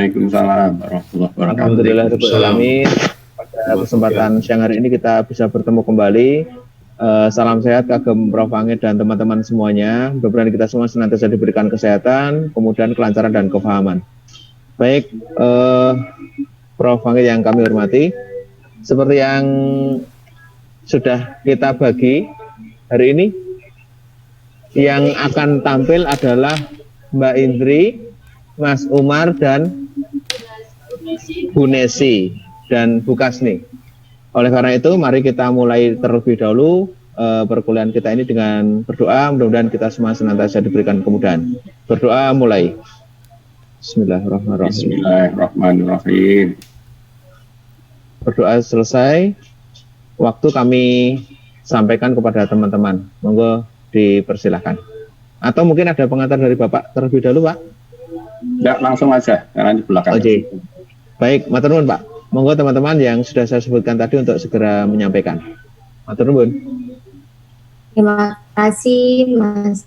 Waalaikumsalam warahmatullahi wabarakatuh. Alhamdulillahirrahmanirrahim. Pada kesempatan siang hari ini kita bisa bertemu kembali. Salam sehat kagem Prof. Angit dan teman-teman semuanya. Mudah-mudahan kita semua senantiasa diberikan kesehatan, kemudian kelancaran dan kefahaman. Baik, Prof. Angit yang kami hormati, seperti yang sudah kita bagi hari ini, yang akan tampil adalah Mbak Indri, Mas Umar, dan Bu Nesi dan Bu Kasni. Oleh karena itu, mari kita mulai terlebih dahulu perkuliahan kita ini dengan berdoa. Mudah-mudahan kita semua senantiasa diberikan kemudahan. Berdoa mulai. Bismillahirrahmanirrahim. Bismillahirrahmanirrahim. Berdoa selesai. Waktu kami sampaikan kepada teman-teman. Monggo dipersilahkan. Atau mungkin ada pengantar dari Bapak terlebih dahulu, Pak? Enggak, langsung aja, karena di belakang. Oke. Baik, matur nuwun, Pak. Monggo teman-teman yang sudah saya sebutkan tadi untuk segera menyampaikan. Matur nuwun. Terima kasih Mas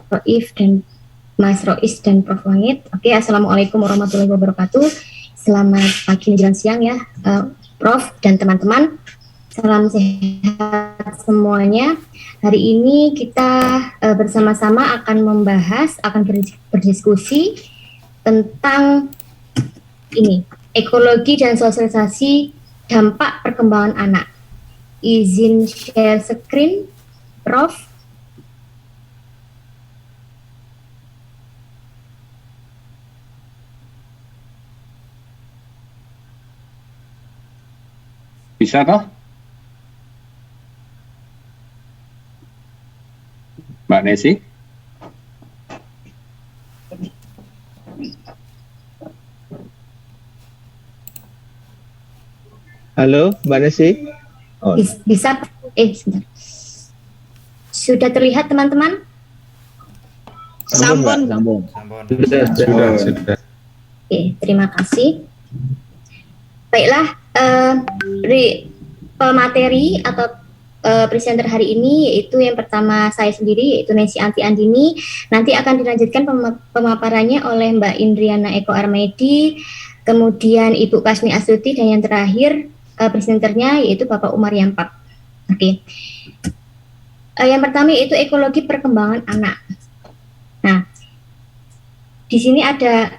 Roif dan Mas Rois dan Prof. Angit. Oke, Assalamualaikum warahmatullahi wabarakatuh. Selamat pagi menjelang siang ya, Prof dan teman-teman. Salam sehat semuanya. Hari ini kita bersama-sama akan berdiskusi tentang ini, ekologi dan sosialisasi dampak perkembangan anak. Izin share screen, Prof. Bisa toh? Mbak Nesi? Halo, Mbak Nesi. Oh. Bisa, sebentar. Sudah terlihat teman-teman? Sambung. Sudah. Oke, terima kasih. Baiklah, pemateri atau presenter hari ini yaitu yang pertama saya sendiri, yaitu Nesi Anti Andini. Nanti akan dilanjutkan pemaparannya oleh Mbak Indriana Eko Armedi, kemudian Ibu Kasmi Astuti, dan yang terakhir presenternya yaitu Bapak Umar Yampak. Oke. Yang pertama yaitu ekologi perkembangan anak. Nah, di sini ada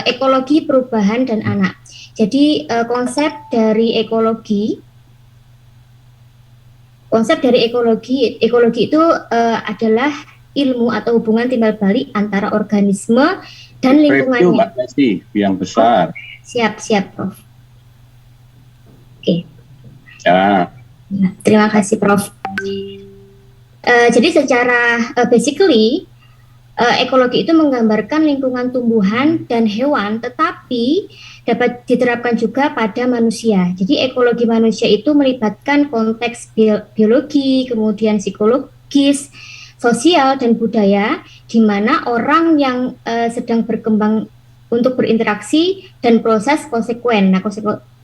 ekologi perubahan dan anak. Jadi konsep dari ekologi itu adalah ilmu atau hubungan timbal balik antara organisme dan lingkungannya. Mbak Nesi, yang besar. Siap, Prof. Oke. Ya. Nah, terima kasih, Prof. Jadi secara basically ekologi itu menggambarkan lingkungan tumbuhan dan hewan, tetapi dapat diterapkan juga pada manusia. Jadi ekologi manusia itu melibatkan konteks biologi, kemudian psikologis, sosial, dan budaya, di mana orang yang sedang berkembang untuk berinteraksi dan proses konsekuen. Nah,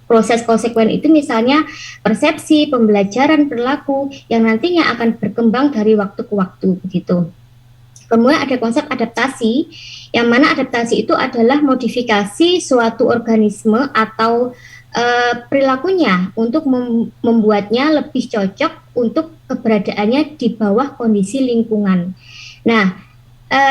proses konsekuen itu misalnya persepsi, pembelajaran, perilaku yang nantinya akan berkembang dari waktu ke waktu, begitu. Kemudian ada konsep adaptasi, yang mana adaptasi itu adalah modifikasi suatu organisme atau perilakunya untuk membuatnya lebih cocok untuk keberadaannya di bawah kondisi lingkungan. Nah,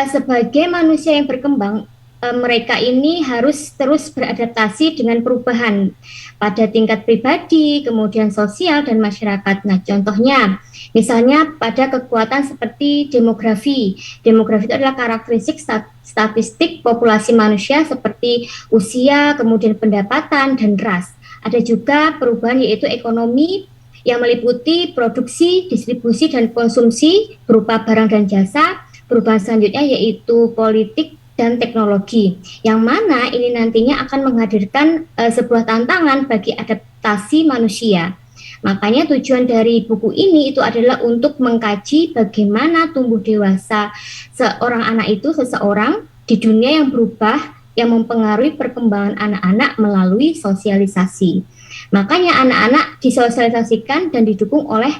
sebagai manusia yang berkembang, mereka ini harus terus beradaptasi dengan perubahan pada tingkat pribadi, kemudian sosial, dan masyarakat. Nah, contohnya, misalnya pada kekuatan seperti demografi. Demografi itu adalah karakteristik statistik populasi manusia seperti usia, kemudian pendapatan, dan ras. Ada juga perubahan yaitu ekonomi yang meliputi produksi, distribusi, dan konsumsi berupa barang dan jasa. Perubahan selanjutnya yaitu politik dan teknologi, yang mana ini nantinya akan menghadirkan sebuah tantangan bagi adaptasi manusia. Makanya tujuan dari buku ini itu adalah untuk mengkaji bagaimana tumbuh dewasa seorang anak itu, seseorang di dunia yang berubah, yang mempengaruhi perkembangan anak-anak melalui sosialisasi. Makanya anak-anak disosialisasikan dan didukung oleh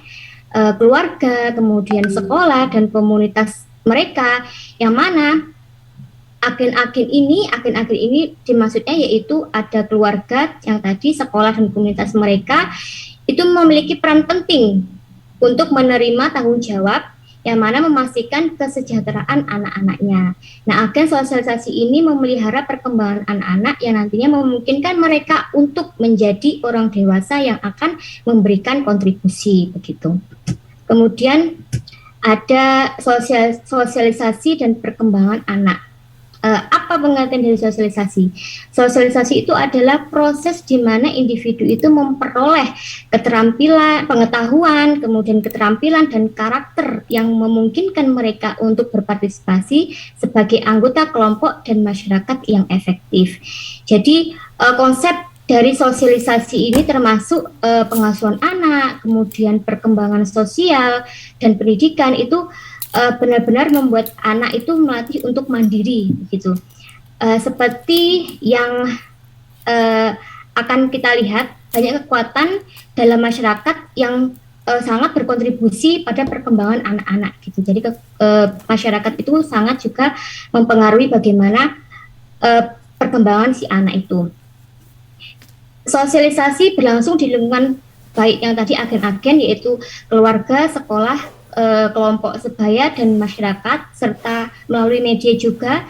keluarga, kemudian sekolah dan komunitas mereka, yang mana agen-agen ini dimaksudnya yaitu ada keluarga yang tadi, sekolah dan komunitas mereka itu memiliki peran penting untuk menerima tanggung jawab yang mana memastikan kesejahteraan anak-anaknya. Nah, agen sosialisasi ini memelihara perkembangan anak-anak yang nantinya memungkinkan mereka untuk menjadi orang dewasa yang akan memberikan kontribusi begitu. Kemudian ada sosialisasi dan perkembangan anak. Apa pengertian dari sosialisasi? Sosialisasi itu adalah proses di mana individu itu memperoleh keterampilan, pengetahuan, kemudian keterampilan dan karakter yang memungkinkan mereka untuk berpartisipasi sebagai anggota kelompok dan masyarakat yang efektif. Jadi konsep dari sosialisasi ini termasuk pengasuhan anak, kemudian perkembangan sosial dan pendidikan itu benar-benar membuat anak itu melatih untuk mandiri gitu. Seperti yang akan kita lihat, banyak kekuatan dalam masyarakat yang sangat berkontribusi pada perkembangan anak-anak gitu. Jadi masyarakat itu sangat juga mempengaruhi bagaimana perkembangan si anak itu. Sosialisasi berlangsung di lingkungan baik yang tadi agen-agen, yaitu keluarga, sekolah, kelompok sebaya dan masyarakat, serta melalui media juga.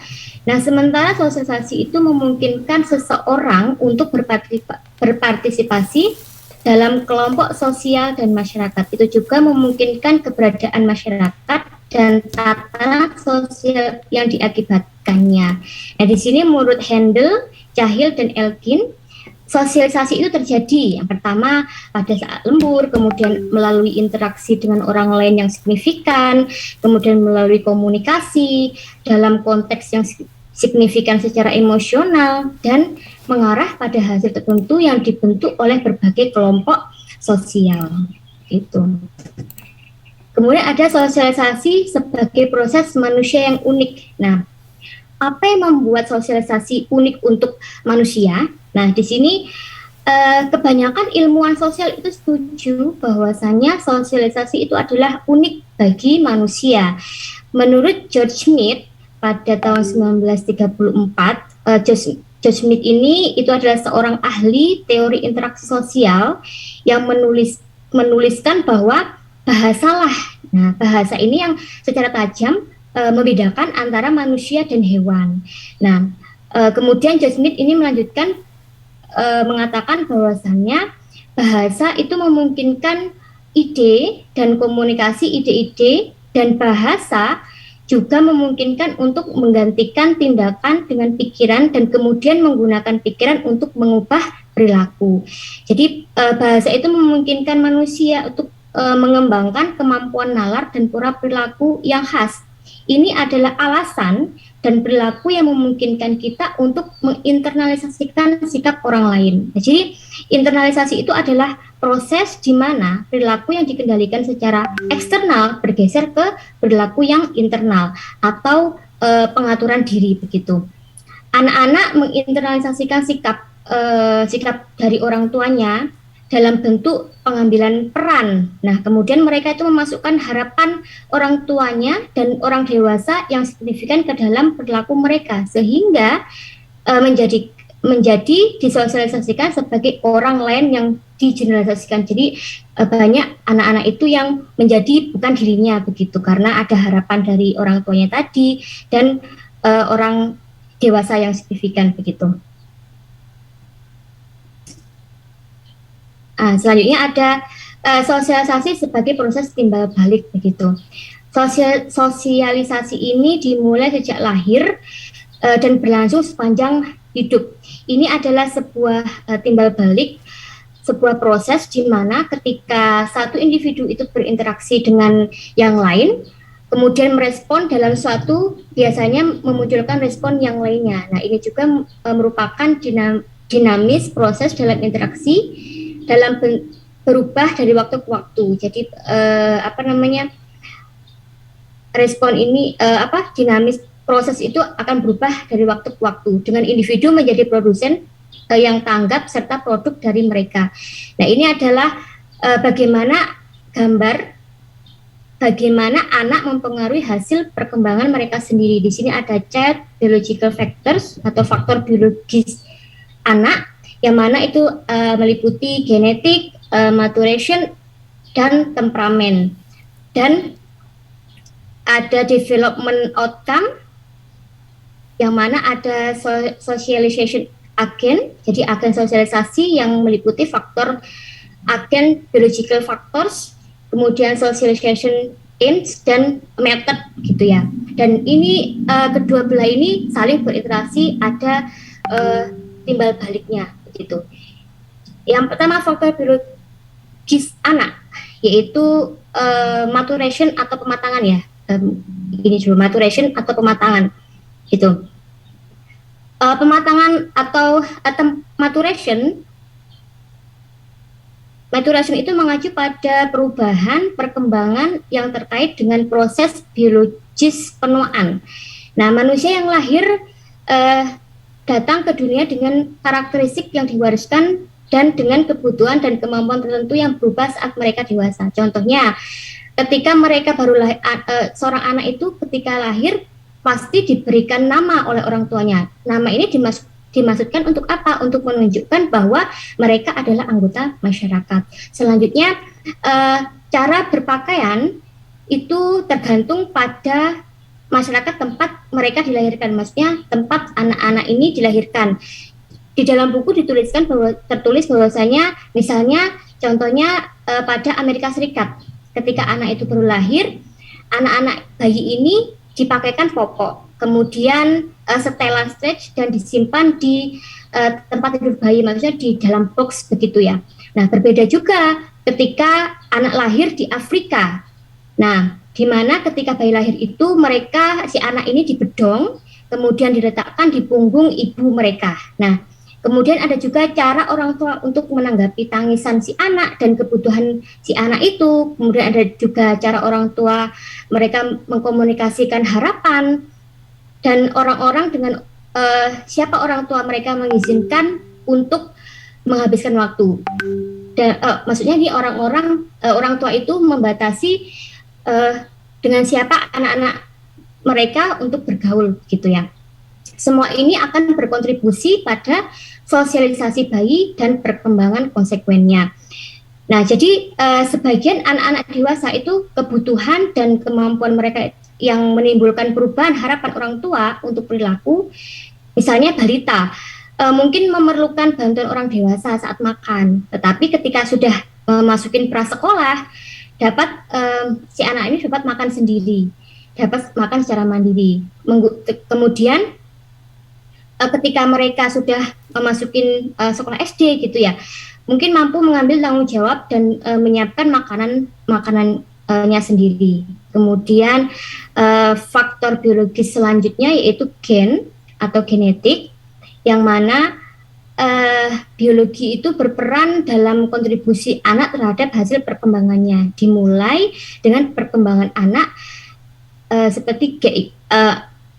Nah, sementara sosialisasi itu memungkinkan seseorang untuk berpartisipasi dalam kelompok sosial dan masyarakat. Itu juga memungkinkan keberadaan masyarakat dan tatanan sosial yang diakibatkannya. Nah, di sini menurut Handel, Cahill, dan Elkin, sosialisasi itu terjadi yang pertama pada saat lembur, kemudian melalui interaksi dengan orang lain yang signifikan, kemudian melalui komunikasi dalam konteks yang signifikan secara emosional, dan mengarah pada hasil tertentu yang dibentuk oleh berbagai kelompok sosial. Itu. Kemudian ada sosialisasi sebagai proses manusia yang unik. Nah, apa yang membuat sosialisasi unik untuk manusia? Nah, di sini kebanyakan ilmuwan sosial itu setuju bahwasannya sosialisasi itu adalah unik bagi manusia. Menurut George Smith pada tahun 1934, George Smith ini itu adalah seorang ahli teori interaksi sosial yang menuliskan bahwa bahasalah. Nah, bahasa ini yang secara tajam membedakan antara manusia dan hewan. Nah, kemudian George Smith ini melanjutkan mengatakan bahwasannya bahasa itu memungkinkan ide dan komunikasi ide-ide, dan bahasa juga memungkinkan untuk menggantikan tindakan dengan pikiran dan kemudian menggunakan pikiran untuk mengubah perilaku. Jadi bahasa itu memungkinkan manusia untuk mengembangkan kemampuan nalar dan pola perilaku yang khas. Ini adalah alasan dan perilaku yang memungkinkan kita untuk menginternalisasikan sikap orang lain. Nah, jadi internalisasi itu adalah proses di mana perilaku yang dikendalikan secara eksternal bergeser ke perilaku yang internal atau pengaturan diri begitu. Anak-anak menginternalisasikan sikap dari orang tuanya dalam bentuk pengambilan peran. Nah, kemudian mereka itu memasukkan harapan orang tuanya dan orang dewasa yang signifikan ke dalam perilaku mereka, sehingga menjadi disosialisasikan sebagai orang lain yang digeneralisasikan. Jadi banyak anak-anak itu yang menjadi bukan dirinya begitu, karena ada harapan dari orang tuanya tadi dan orang dewasa yang signifikan begitu. Selanjutnya ada sosialisasi sebagai proses timbal balik begitu. Sosialisasi ini dimulai sejak lahir dan berlangsung sepanjang hidup. Ini adalah sebuah timbal balik, sebuah proses di mana ketika satu individu itu berinteraksi dengan yang lain, kemudian merespon dalam suatu, biasanya memunculkan respon yang lainnya. Nah, ini juga merupakan dinamis proses dalam interaksi, dalam berubah dari waktu ke waktu. Jadi respon ini dinamis proses itu akan berubah dari waktu ke waktu dengan individu menjadi produsen yang tanggap serta produk dari mereka. Nah, ini adalah bagaimana gambar bagaimana anak mempengaruhi hasil perkembangan mereka sendiri. Di sini ada child biological factors atau faktor biologis anak, yang mana itu meliputi genetik, maturation, dan temperamen. Dan ada development outcome, yang mana ada socialization agen, jadi agen sosialisasi yang meliputi faktor agen biological factors, kemudian socialization aims dan method gitu ya. Dan ini kedua belah ini saling berinteraksi, ada timbal baliknya begitu. Yang pertama faktor biologis anak, yaitu maturation atau pematangan ya. Ini dulu, maturation atau pematangan gitu. Pematangan atau maturation itu mengacu pada perubahan perkembangan yang terkait dengan proses biologis penuaan. Nah, manusia yang lahir datang ke dunia dengan karakteristik yang diwariskan dan dengan kebutuhan dan kemampuan tertentu yang berubah saat mereka dewasa. Contohnya, ketika mereka baru lahir, seorang anak itu ketika lahir pasti diberikan nama oleh orang tuanya. Nama ini dimaksudkan untuk apa? Untuk menunjukkan bahwa mereka adalah anggota masyarakat. Selanjutnya, cara berpakaian itu tergantung pada masyarakat tempat mereka dilahirkan. Maksudnya tempat anak-anak ini dilahirkan. Di dalam buku tertulis bahwasanya, misalnya contohnya pada Amerika Serikat, ketika anak itu baru lahir, anak-anak bayi ini dipakaikan popok, kemudian setelan stretch dan disimpan di tempat tidur bayi, maksudnya di dalam box begitu ya. Nah, berbeda juga ketika anak lahir di Afrika. Nah, di mana ketika bayi lahir itu si anak ini dibedong, kemudian diletakkan di punggung ibu mereka. Nah, kemudian ada juga cara orang tua untuk menanggapi tangisan si anak dan kebutuhan si anak itu. Kemudian ada juga cara orang tua mereka mengkomunikasikan harapan, dan orang-orang dengan siapa orang tua mereka mengizinkan untuk menghabiskan waktu. Dan maksudnya ini orang tua itu membatasi dengan siapa anak-anak mereka untuk bergaul gitu ya. Semua ini akan berkontribusi pada sosialisasi bayi dan perkembangan konsekuennya. Nah, jadi sebagian anak-anak dewasa itu kebutuhan dan kemampuan mereka yang menimbulkan perubahan harapan orang tua untuk perilaku. Misalnya balita mungkin memerlukan bantuan orang dewasa saat makan, tetapi ketika sudah masukin prasekolah, si anak ini dapat makan sendiri, dapat makan secara mandiri. Kemudian ketika mereka sudah memasukin sekolah SD gitu ya, mungkin mampu mengambil tanggung jawab dan menyiapkan makanannya sendiri. Kemudian faktor biologis selanjutnya yaitu gen atau genetik, yang mana biologi itu berperan dalam kontribusi anak terhadap hasil perkembangannya, dimulai dengan perkembangan anak seperti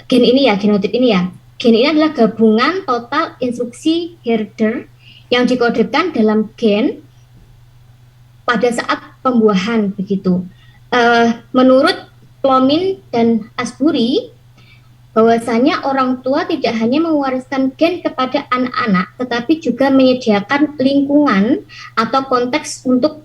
gen ini ya, genotip ini ya. Gen ini adalah gabungan total instruksi herder yang dikodekan dalam gen pada saat pembuahan begitu. Menurut Plomin dan Asbury, bahwasanya orang tua tidak hanya mewariskan gen kepada anak-anak, tetapi juga menyediakan lingkungan atau konteks untuk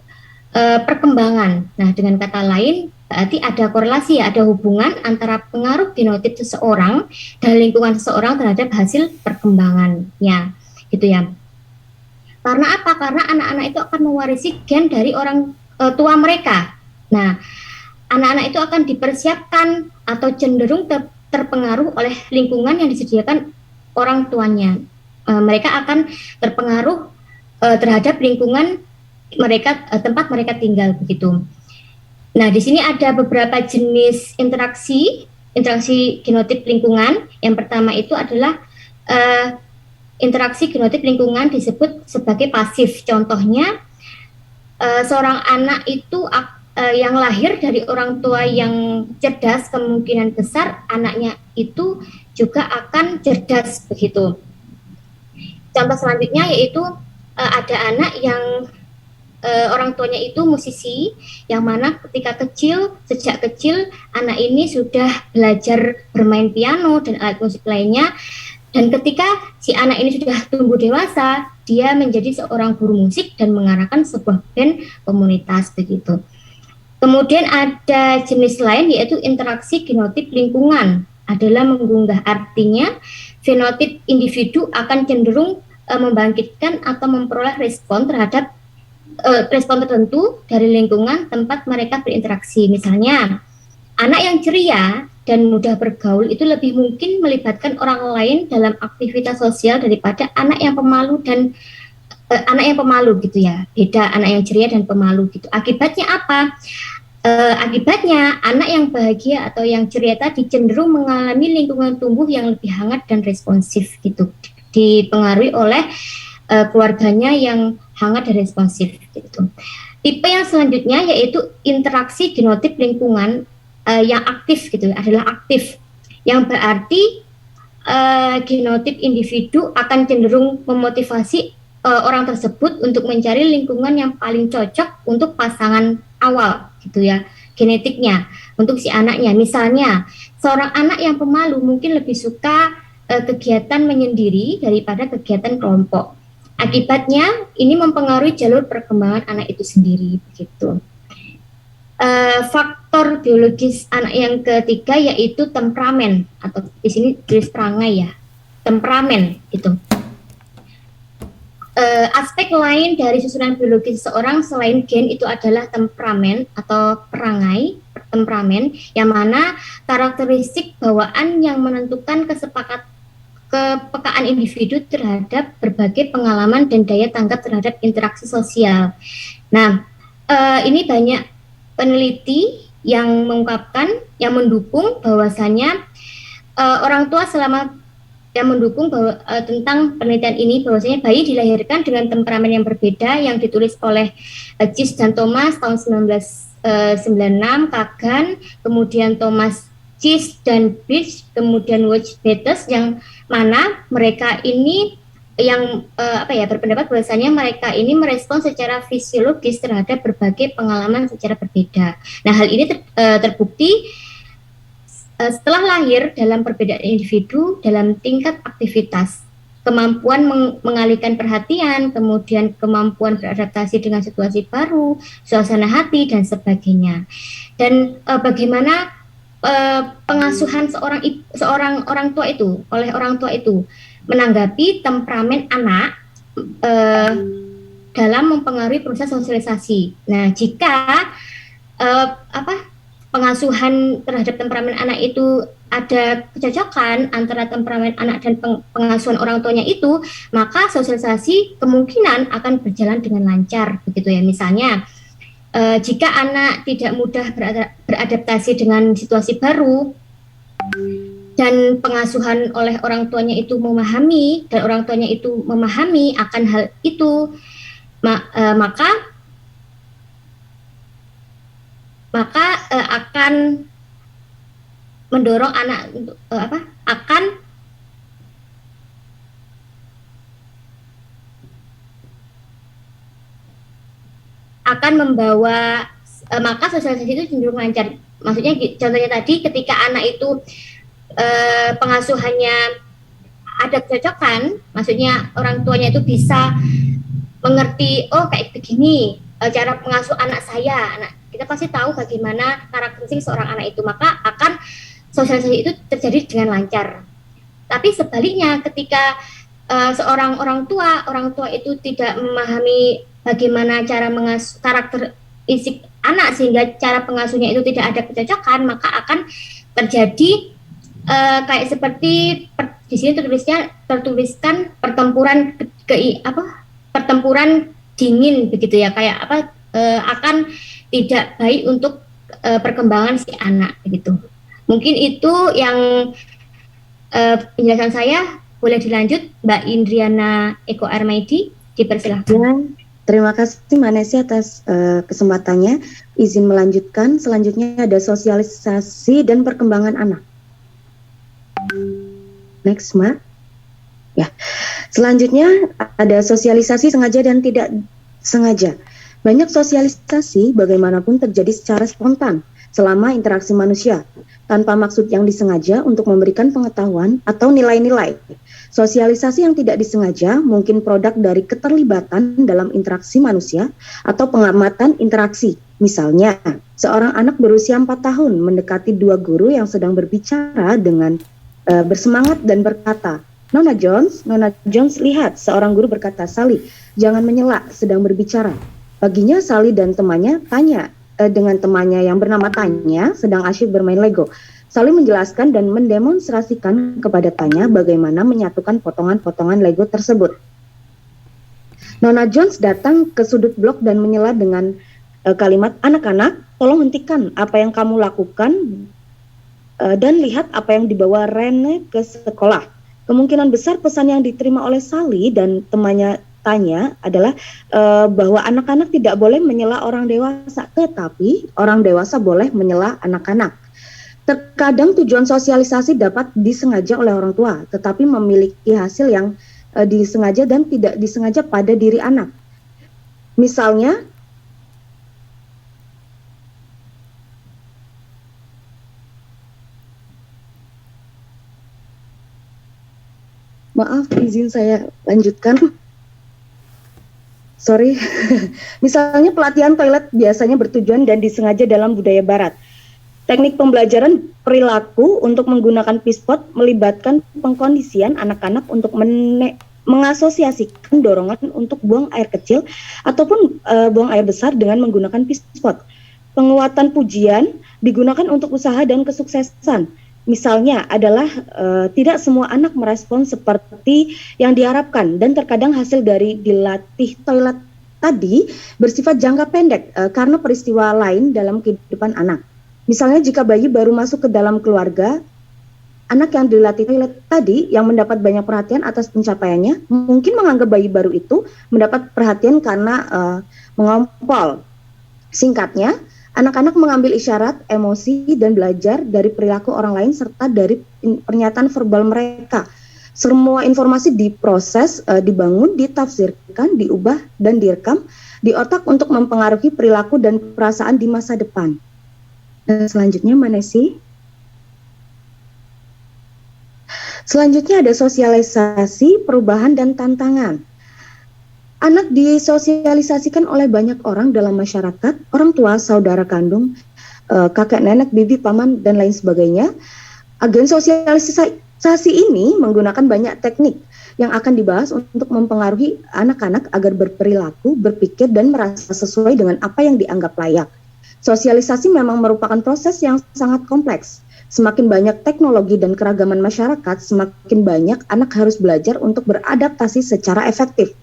perkembangan. Nah, dengan kata lain, berarti ada korelasi, ada hubungan antara pengaruh genotip seseorang dan lingkungan seseorang terhadap hasil perkembangannya, gitu ya. Karena apa? Karena anak-anak itu akan mewarisi gen dari orang tua mereka. Nah, anak-anak itu akan dipersiapkan atau cenderung terpengaruh oleh lingkungan yang disediakan orang tuanya. Mereka akan terpengaruh terhadap lingkungan mereka, tempat mereka tinggal begitu. Nah, di sini ada beberapa jenis interaksi genotip lingkungan. Yang pertama itu adalah interaksi genotip lingkungan disebut sebagai pasif. Contohnya, seorang anak itu yang lahir dari orang tua yang cerdas, kemungkinan besar anaknya itu juga akan cerdas begitu. Contoh selanjutnya yaitu ada anak yang orang tuanya itu musisi, yang mana sejak kecil anak ini sudah belajar bermain piano dan alat musik lainnya, dan ketika si anak ini sudah tumbuh dewasa, dia menjadi seorang guru musik dan mengarahkan sebuah band komunitas begitu. Kemudian ada jenis lain yaitu interaksi genotip lingkungan, adalah mengunggah, artinya fenotip individu akan cenderung membangkitkan atau memperoleh respon tertentu dari lingkungan tempat mereka berinteraksi. Misalnya, anak yang ceria dan mudah bergaul itu lebih mungkin melibatkan orang lain dalam aktivitas sosial daripada anak yang pemalu gitu ya. Beda anak yang ceria dan pemalu gitu. Akibatnya apa? Akibatnya anak yang bahagia atau yang ceria tadi cenderung mengalami lingkungan tumbuh yang lebih hangat dan responsif gitu. Dipengaruhi oleh keluarganya yang hangat dan responsif gitu. Tipe yang selanjutnya yaitu interaksi genotip lingkungan yang aktif gitu, adalah aktif, yang berarti genotip individu akan cenderung memotivasi orang tersebut untuk mencari lingkungan yang paling cocok untuk pasangan awal gitu ya, genetiknya untuk si anaknya. Misalnya seorang anak yang pemalu mungkin lebih suka kegiatan menyendiri daripada kegiatan kelompok. Akibatnya ini mempengaruhi jalur perkembangan anak itu sendiri begitu. Faktor biologis anak yang ketiga yaitu temperamen, atau di sini tulis perangai ya, temperamen gitu. Aspek lain dari susunan biologis seseorang selain gen itu adalah temperamen atau perangai, temperamen, yang mana karakteristik bawaan yang menentukan kepekaan individu terhadap berbagai pengalaman dan daya tanggap terhadap interaksi sosial. Nah, ini banyak peneliti yang mengungkapkan, yang mendukung bahwasanya orang tua yang mendukung bahwa tentang penelitian ini, bahwasanya bayi dilahirkan dengan temperamen yang berbeda yang ditulis oleh Gist dan Thomas tahun 1996, Kagan, kemudian Thomas Gist dan Birch, kemudian Watch-Betes, yang mana mereka ini yang berpendapat bahwasanya mereka ini merespons secara fisiologis terhadap berbagai pengalaman secara berbeda. Nah, hal ini terbukti setelah lahir dalam perbedaan individu dalam tingkat aktivitas, kemampuan mengalihkan perhatian, kemudian kemampuan beradaptasi dengan situasi baru, suasana hati, dan sebagainya. Dan bagaimana pengasuhan seorang orang tua itu oleh orang tua itu menanggapi temperamen anak dalam mempengaruhi proses sosialisasi. Nah, jika pengasuhan terhadap temperamen anak itu ada kecocokan antara temperamen anak dan pengasuhan orang tuanya itu, maka sosialisasi kemungkinan akan berjalan dengan lancar begitu ya. Misalnya jika anak tidak mudah beradaptasi dengan situasi baru dan pengasuhan oleh orang tuanya itu memahami dan orang tuanya itu memahami akan hal itu, maka akan mendorong anak untuk akan membawa maka sosialisasi itu cenderung lancar. Maksudnya contohnya tadi ketika anak itu pengasuhannya ada kecocokan, maksudnya orang tuanya itu bisa mengerti, oh kayak begini cara pengasuh anak saya. Kita pasti tahu bagaimana karakteristik seorang anak itu, maka akan sosialisasi itu terjadi dengan lancar. Tapi sebaliknya ketika seorang orang tua itu tidak memahami bagaimana cara mengasuh karakteristik anak sehingga cara pengasuhnya itu tidak ada kecocokan, maka akan terjadi kayak seperti di sini tertuliskan pertempuran pertempuran dingin begitu ya, kayak akan tidak baik untuk perkembangan si anak begitu. Mungkin itu yang penjelasan saya. Boleh dilanjut Mbak Indriana Eko Armaidi, dipersilahkan. Terima kasih Mbak Nesi atas kesempatannya. Izin melanjutkan. Selanjutnya ada sosialisasi dan perkembangan anak. Next, Mbak. Ya. Selanjutnya ada sosialisasi sengaja dan tidak sengaja. Banyak sosialisasi bagaimanapun terjadi secara spontan selama interaksi manusia, tanpa maksud yang disengaja untuk memberikan pengetahuan atau nilai-nilai. Sosialisasi yang tidak disengaja mungkin produk dari keterlibatan dalam interaksi manusia atau pengamatan interaksi. Misalnya, seorang anak berusia 4 tahun mendekati 2 guru yang sedang berbicara dengan bersemangat dan berkata, Nona Jones, lihat, seorang guru berkata, Sally, jangan menyela, sedang berbicara. Paginya Sally dan temannya tanya dengan temannya yang bernama Tanya sedang asyik bermain Lego. Sally menjelaskan dan mendemonstrasikan kepada Tanya bagaimana menyatukan potongan-potongan Lego tersebut. Nona Jones datang ke sudut blok dan menyela dengan kalimat, anak-anak, tolong hentikan apa yang kamu lakukan dan lihat apa yang dibawa Rene ke sekolah. Kemungkinan besar pesan yang diterima oleh Sally dan temannya Tanya adalah bahwa anak-anak tidak boleh menyela orang dewasa, tetapi orang dewasa boleh menyela anak-anak. Terkadang tujuan sosialisasi dapat disengaja oleh orang tua, tetapi memiliki hasil yang disengaja dan tidak disengaja pada diri anak. Misalnya, maaf, izin saya lanjutkan. Sorry. Misalnya pelatihan toilet biasanya bertujuan dan disengaja dalam budaya barat. Teknik pembelajaran perilaku untuk menggunakan pispot melibatkan pengkondisian anak-anak untuk mengasosiasikan dorongan untuk buang air kecil ataupun buang air besar dengan menggunakan pispot. Penguatan pujian digunakan untuk usaha dan kesuksesan. Misalnya adalah tidak semua anak merespon seperti yang diharapkan dan terkadang hasil dari dilatih toilet tadi bersifat jangka pendek karena peristiwa lain dalam kehidupan anak. Misalnya jika bayi baru masuk ke dalam keluarga, anak yang dilatih toilet tadi yang mendapat banyak perhatian atas pencapaiannya mungkin menganggap bayi baru itu mendapat perhatian karena mengompol. Singkatnya, anak-anak mengambil isyarat, emosi, dan belajar dari perilaku orang lain serta dari pernyataan verbal mereka. Semua informasi diproses, dibangun, ditafsirkan, diubah, dan direkam di otak untuk mempengaruhi perilaku dan perasaan di masa depan. Dan selanjutnya, Manesi. Selanjutnya ada sosialisasi, perubahan, dan tantangan. Anak disosialisasikan oleh banyak orang dalam masyarakat, orang tua, saudara kandung, kakek nenek, bibi, paman, dan lain sebagainya. Agen sosialisasi ini menggunakan banyak teknik yang akan dibahas untuk mempengaruhi anak-anak agar berperilaku, berpikir, dan merasa sesuai dengan apa yang dianggap layak. Sosialisasi memang merupakan proses yang sangat kompleks. Semakin banyak teknologi dan keragaman masyarakat, semakin banyak anak harus belajar untuk beradaptasi secara efektif.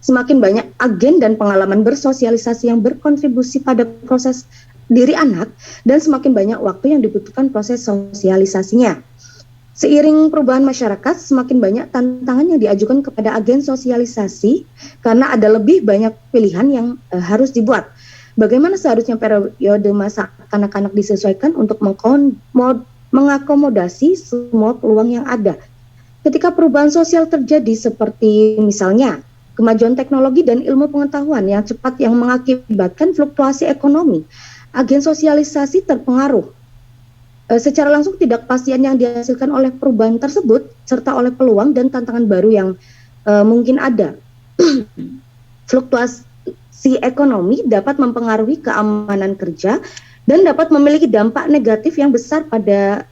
Semakin banyak agen dan pengalaman bersosialisasi yang berkontribusi pada proses diri anak, dan semakin banyak waktu yang dibutuhkan proses sosialisasinya. Seiring perubahan masyarakat, semakin banyak tantangan yang diajukan kepada agen sosialisasi karena ada lebih banyak pilihan yang harus dibuat. Bagaimana seharusnya periode masa anak-anak disesuaikan untuk mengakomodasi semua peluang yang ada. Ketika perubahan sosial terjadi seperti misalnya kemajuan teknologi dan ilmu pengetahuan yang cepat yang mengakibatkan fluktuasi ekonomi, agen sosialisasi terpengaruh. Secara langsung tidak kepastian yang dihasilkan oleh perubahan tersebut serta oleh peluang dan tantangan baru yang mungkin ada. Fluktuasi ekonomi dapat mempengaruhi keamanan kerja dan dapat memiliki dampak negatif yang besar pada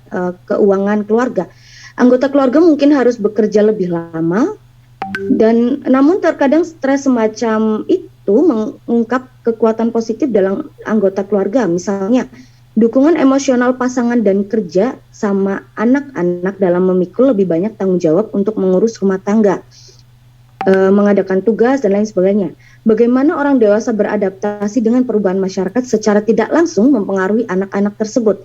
keuangan keluarga. Anggota keluarga mungkin harus bekerja lebih lama, dan namun terkadang stres semacam itu mengungkap kekuatan positif dalam anggota keluarga. Misalnya, dukungan emosional pasangan dan kerja sama anak-anak dalam memikul lebih banyak tanggung jawab untuk mengurus rumah tangga, mengadakan tugas, dan lain sebagainya. Bagaimana orang dewasa beradaptasi dengan perubahan masyarakat secara tidak langsung mempengaruhi anak-anak tersebut.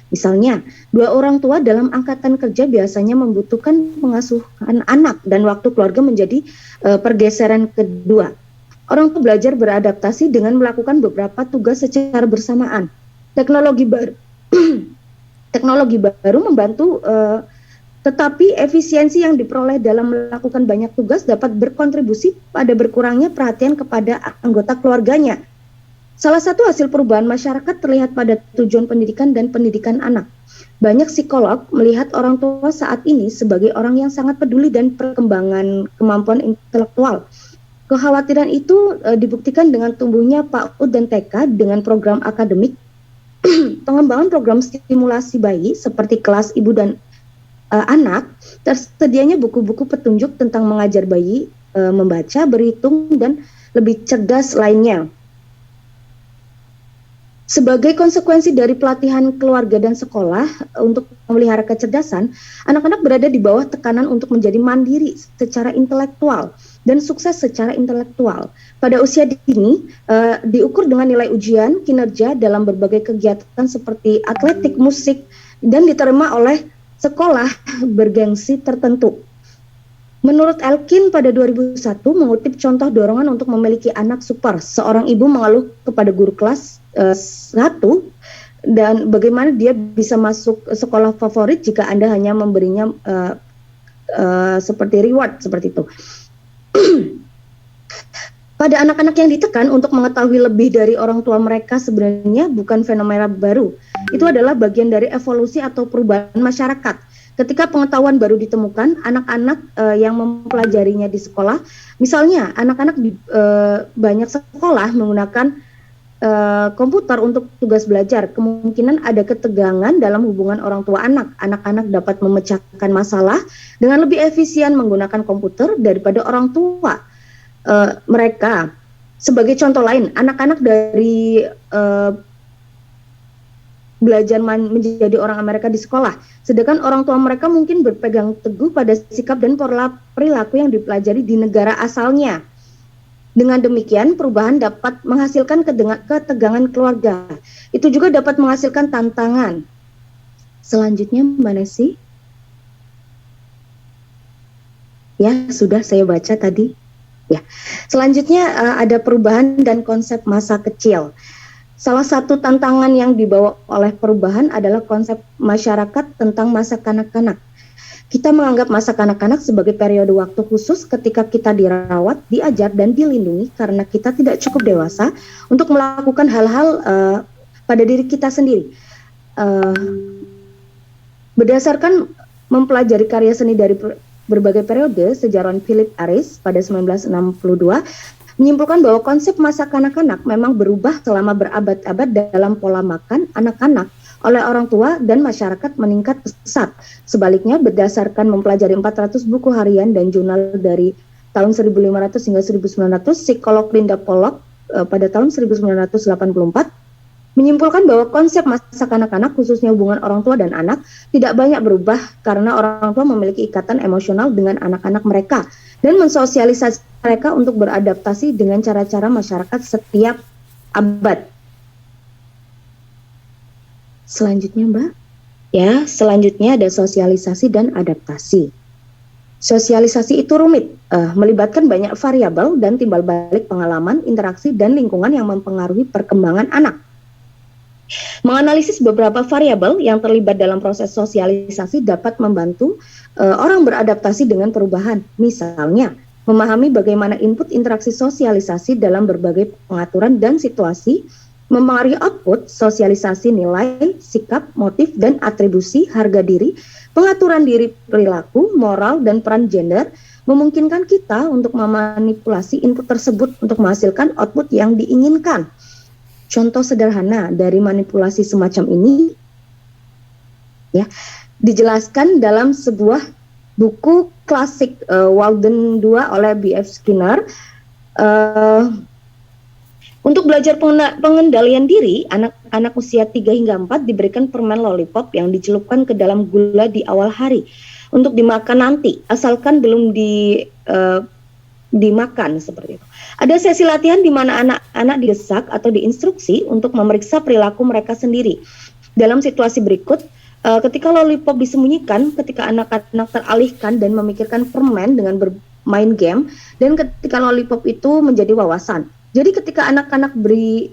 Misalnya, 2 orang tua dalam angkatan kerja biasanya membutuhkan pengasuhan anak dan waktu keluarga menjadi pergeseran kedua. Orang tua belajar beradaptasi dengan melakukan beberapa tugas secara bersamaan. Teknologi baru membantu, tetapi efisiensi yang diperoleh dalam melakukan banyak tugas dapat berkontribusi pada berkurangnya perhatian kepada anggota keluarganya. Salah satu hasil perubahan masyarakat terlihat pada tujuan pendidikan dan pendidikan anak. Banyak psikolog melihat orang tua saat ini sebagai orang yang sangat peduli dan perkembangan kemampuan intelektual. Kekhawatiran itu dibuktikan dengan tumbuhnya PAUD dan TK dengan program akademik, pengembangan program stimulasi bayi seperti kelas ibu dan anak, tersedianya buku-buku petunjuk tentang mengajar bayi membaca, berhitung, dan lebih cerdas lainnya. Sebagai konsekuensi dari pelatihan keluarga dan sekolah untuk memelihara kecerdasan, anak-anak berada di bawah tekanan untuk menjadi mandiri secara intelektual dan sukses secara intelektual. Pada usia dini, diukur dengan nilai ujian, kinerja dalam berbagai kegiatan seperti atletik, musik, dan diterima oleh sekolah bergengsi tertentu. Menurut Elkin pada 2001 mengutip contoh dorongan untuk memiliki anak super, seorang ibu mengeluh kepada guru kelas 1 dan bagaimana dia bisa masuk sekolah favorit jika Anda hanya memberinya seperti reward seperti itu. Pada anak-anak yang ditekan untuk mengetahui lebih dari orang tua mereka sebenarnya bukan fenomena baru. Itu adalah bagian dari evolusi atau perubahan masyarakat. Ketika pengetahuan baru ditemukan, anak-anak yang mempelajarinya di sekolah, misalnya anak-anak di banyak sekolah menggunakan komputer untuk tugas belajar, kemungkinan ada ketegangan dalam hubungan orang tua anak. Anak-anak dapat memecahkan masalah dengan lebih efisien menggunakan komputer daripada orang tua mereka. Sebagai contoh lain, anak-anak dari belajar menjadi orang Amerika di sekolah, sedangkan orang tua mereka mungkin berpegang teguh pada sikap dan pola perilaku yang dipelajari di negara asalnya. Dengan demikian, perubahan dapat menghasilkan ketegangan keluarga. Itu juga dapat menghasilkan tantangan. Selanjutnya, Mbak Nesi. Ya, sudah saya baca tadi. Ya, selanjutnya ada perubahan dan konsep masa kecil. Salah satu tantangan yang dibawa oleh perubahan adalah konsep masyarakat tentang masa kanak-kanak. Kita menganggap masa kanak-kanak sebagai periode waktu khusus ketika kita dirawat, diajar, dan dilindungi karena kita tidak cukup dewasa untuk melakukan hal-hal pada diri kita sendiri. Berdasarkan mempelajari karya seni dari berbagai periode, sejarawan Philip Aris pada 1962 menyimpulkan bahwa konsep masa kanak-kanak memang berubah selama berabad-abad dalam pola makan anak-anak oleh orang tua dan masyarakat meningkat pesat. Sebaliknya, berdasarkan mempelajari 400 buku harian dan jurnal dari tahun 1500 hingga 1900, psikolog Linda Pollock pada tahun 1984 menyimpulkan bahwa konsep masa kanak-kanak khususnya hubungan orang tua dan anak tidak banyak berubah karena orang tua memiliki ikatan emosional dengan anak-anak mereka dan mensosialisasi mereka untuk beradaptasi dengan cara-cara masyarakat setiap abad. Selanjutnya, Mbak. Ya, selanjutnya ada sosialisasi dan adaptasi. Sosialisasi itu rumit, melibatkan banyak variabel dan timbal balik pengalaman, interaksi, dan lingkungan yang mempengaruhi perkembangan anak. Menganalisis beberapa variabel yang terlibat dalam proses sosialisasi dapat membantu orang beradaptasi dengan perubahan. Misalnya, memahami bagaimana input interaksi sosialisasi dalam berbagai pengaturan dan situasi mempengaruhi output, sosialisasi nilai, sikap, motif, dan atribusi, harga diri, pengaturan diri perilaku, moral, dan peran gender, memungkinkan kita untuk memanipulasi input tersebut untuk menghasilkan output yang diinginkan. Contoh sederhana dari manipulasi semacam ini ya dijelaskan dalam sebuah buku klasik Walden 2 oleh B.F. Skinner. Untuk belajar pengendalian diri, anak-anak usia 3 hingga 4 diberikan permen lollipop yang dicelupkan ke dalam gula di awal hari untuk dimakan nanti, asalkan belum dimakan seperti itu. Ada sesi latihan di mana anak-anak didesak atau diinstruksi untuk memeriksa perilaku mereka sendiri. Dalam situasi berikut, ketika lollipop disembunyikan, ketika anak-anak teralihkan dan memikirkan permen dengan bermain game, dan ketika lollipop itu menjadi wawasan. Jadi ketika anak-anak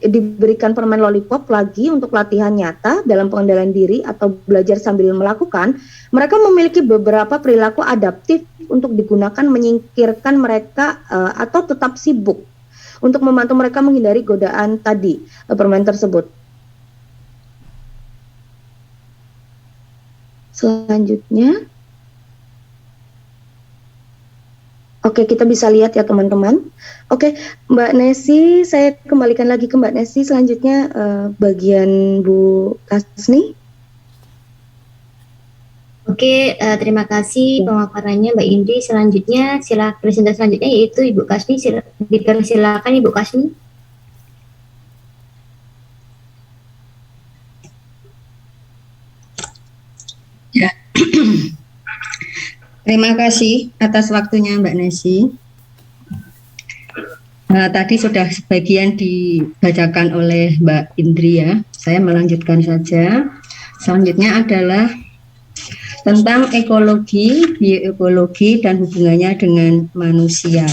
diberikan permen lollipop lagi untuk latihan nyata dalam pengendalian diri atau belajar sambil melakukan, mereka memiliki beberapa perilaku adaptif untuk digunakan menyingkirkan mereka atau tetap sibuk. untuk membantu mereka menghindari godaan tadi permen tersebut. Selanjutnya, oke, kita bisa lihat ya teman-teman. Oke, Mbak Nesi, saya kembalikan lagi ke Mbak Nesi. Selanjutnya bagian Bu Kasni. Oke, terima kasih pemaparannya Mbak Indri. Selanjutnya, presentasi selanjutnya yaitu Ibu Kasni. Dipersilakan Ibu Kasni. Ya, terima kasih atas waktunya Mbak Nesi. Tadi sudah sebagian dibacakan oleh Mbak Indri ya. Saya melanjutkan saja. Selanjutnya adalah tentang ekologi, bioekologi, dan hubungannya dengan manusia.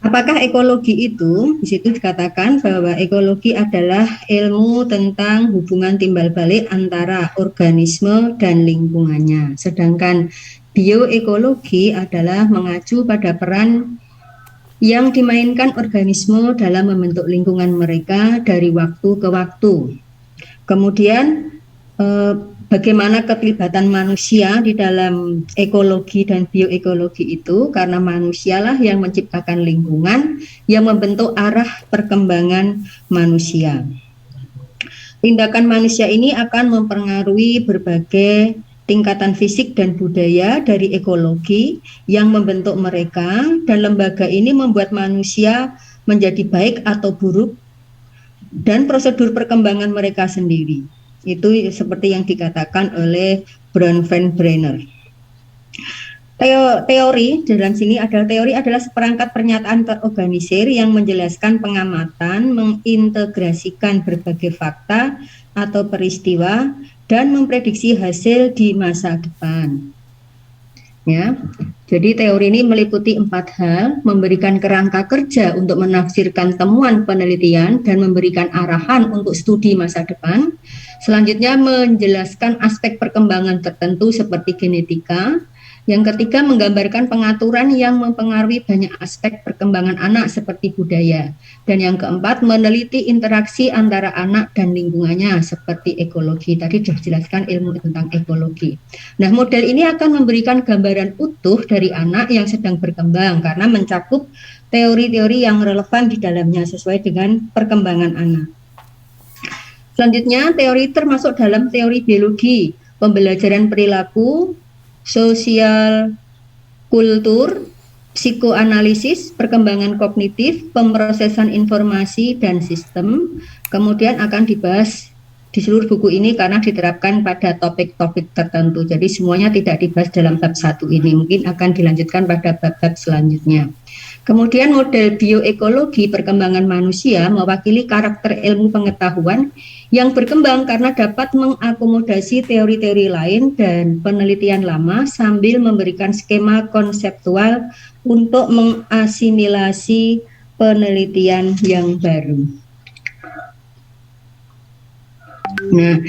Apakah ekologi itu? Di situ dikatakan bahwa ekologi adalah ilmu tentang hubungan timbal balik antara organisme dan lingkungannya. Sedangkan bioekologi adalah mengacu pada peran yang dimainkan organisme dalam membentuk lingkungan mereka dari waktu ke waktu. Kemudian bagaimana keterlibatan manusia di dalam ekologi dan bioekologi itu, karena manusialah yang menciptakan lingkungan yang membentuk arah perkembangan manusia. Tindakan manusia ini akan mempengaruhi berbagai tingkatan fisik dan budaya dari ekologi yang membentuk mereka, dan lembaga ini membuat manusia menjadi baik atau buruk dan prosedur perkembangan mereka sendiri. Itu seperti yang dikatakan oleh Bronfenbrenner. Teori dalam sini adalah seperangkat pernyataan terorganisir yang menjelaskan pengamatan, mengintegrasikan berbagai fakta atau peristiwa dan memprediksi hasil di masa depan. Ya, jadi teori ini meliputi 4 hal: memberikan kerangka kerja untuk menafsirkan temuan penelitian dan memberikan arahan untuk studi masa depan. Selanjutnya menjelaskan aspek perkembangan tertentu seperti genetika. Yang ketiga, menggambarkan pengaturan yang mempengaruhi banyak aspek perkembangan anak seperti budaya. Dan yang keempat, meneliti interaksi antara anak dan lingkungannya seperti ekologi. Tadi sudah dijelaskan ilmu tentang ekologi. Nah, model ini akan memberikan gambaran utuh dari anak yang sedang berkembang karena mencakup teori-teori yang relevan di dalamnya sesuai dengan perkembangan anak. Selanjutnya, teori termasuk dalam teori biologi, pembelajaran perilaku, sosial kultur, psikoanalisis, perkembangan kognitif, pemrosesan informasi dan sistem. Kemudian akan dibahas di seluruh buku ini karena diterapkan pada topik-topik tertentu. Jadi semuanya tidak dibahas dalam bab 1 ini, mungkin akan dilanjutkan pada bab-bab selanjutnya. Kemudian model bioekologi perkembangan manusia mewakili karakter ilmu pengetahuan yang berkembang karena dapat mengakomodasi teori-teori lain dan penelitian lama sambil memberikan skema konseptual untuk mengasimilasi penelitian yang baru. Nah,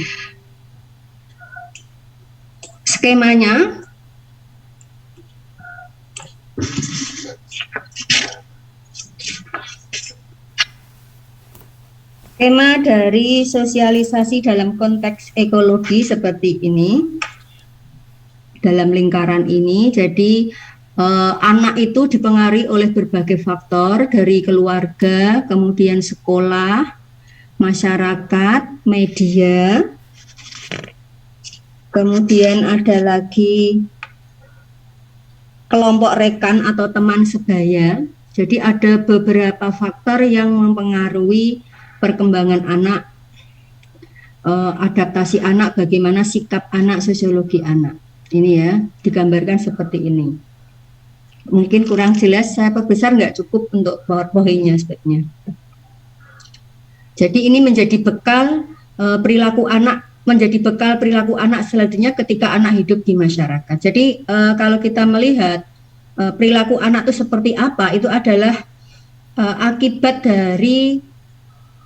skemanya skema dari sosialisasi dalam konteks ekologi seperti ini, dalam lingkaran ini. Jadi anak itu dipengaruhi oleh berbagai faktor dari keluarga, kemudian sekolah, masyarakat, media, kemudian ada lagi kelompok rekan atau teman sebaya. Jadi ada beberapa faktor yang mempengaruhi perkembangan anak, adaptasi anak, bagaimana sikap anak, sosiologi anak. Ini ya, digambarkan seperti ini. Mungkin kurang jelas, saya perbesar nggak cukup untuk PowerPoint-nya sebaiknya. Jadi ini menjadi bekal perilaku anak, selanjutnya ketika anak hidup di masyarakat. Jadi kalau kita melihat perilaku anak itu seperti apa, itu adalah akibat dari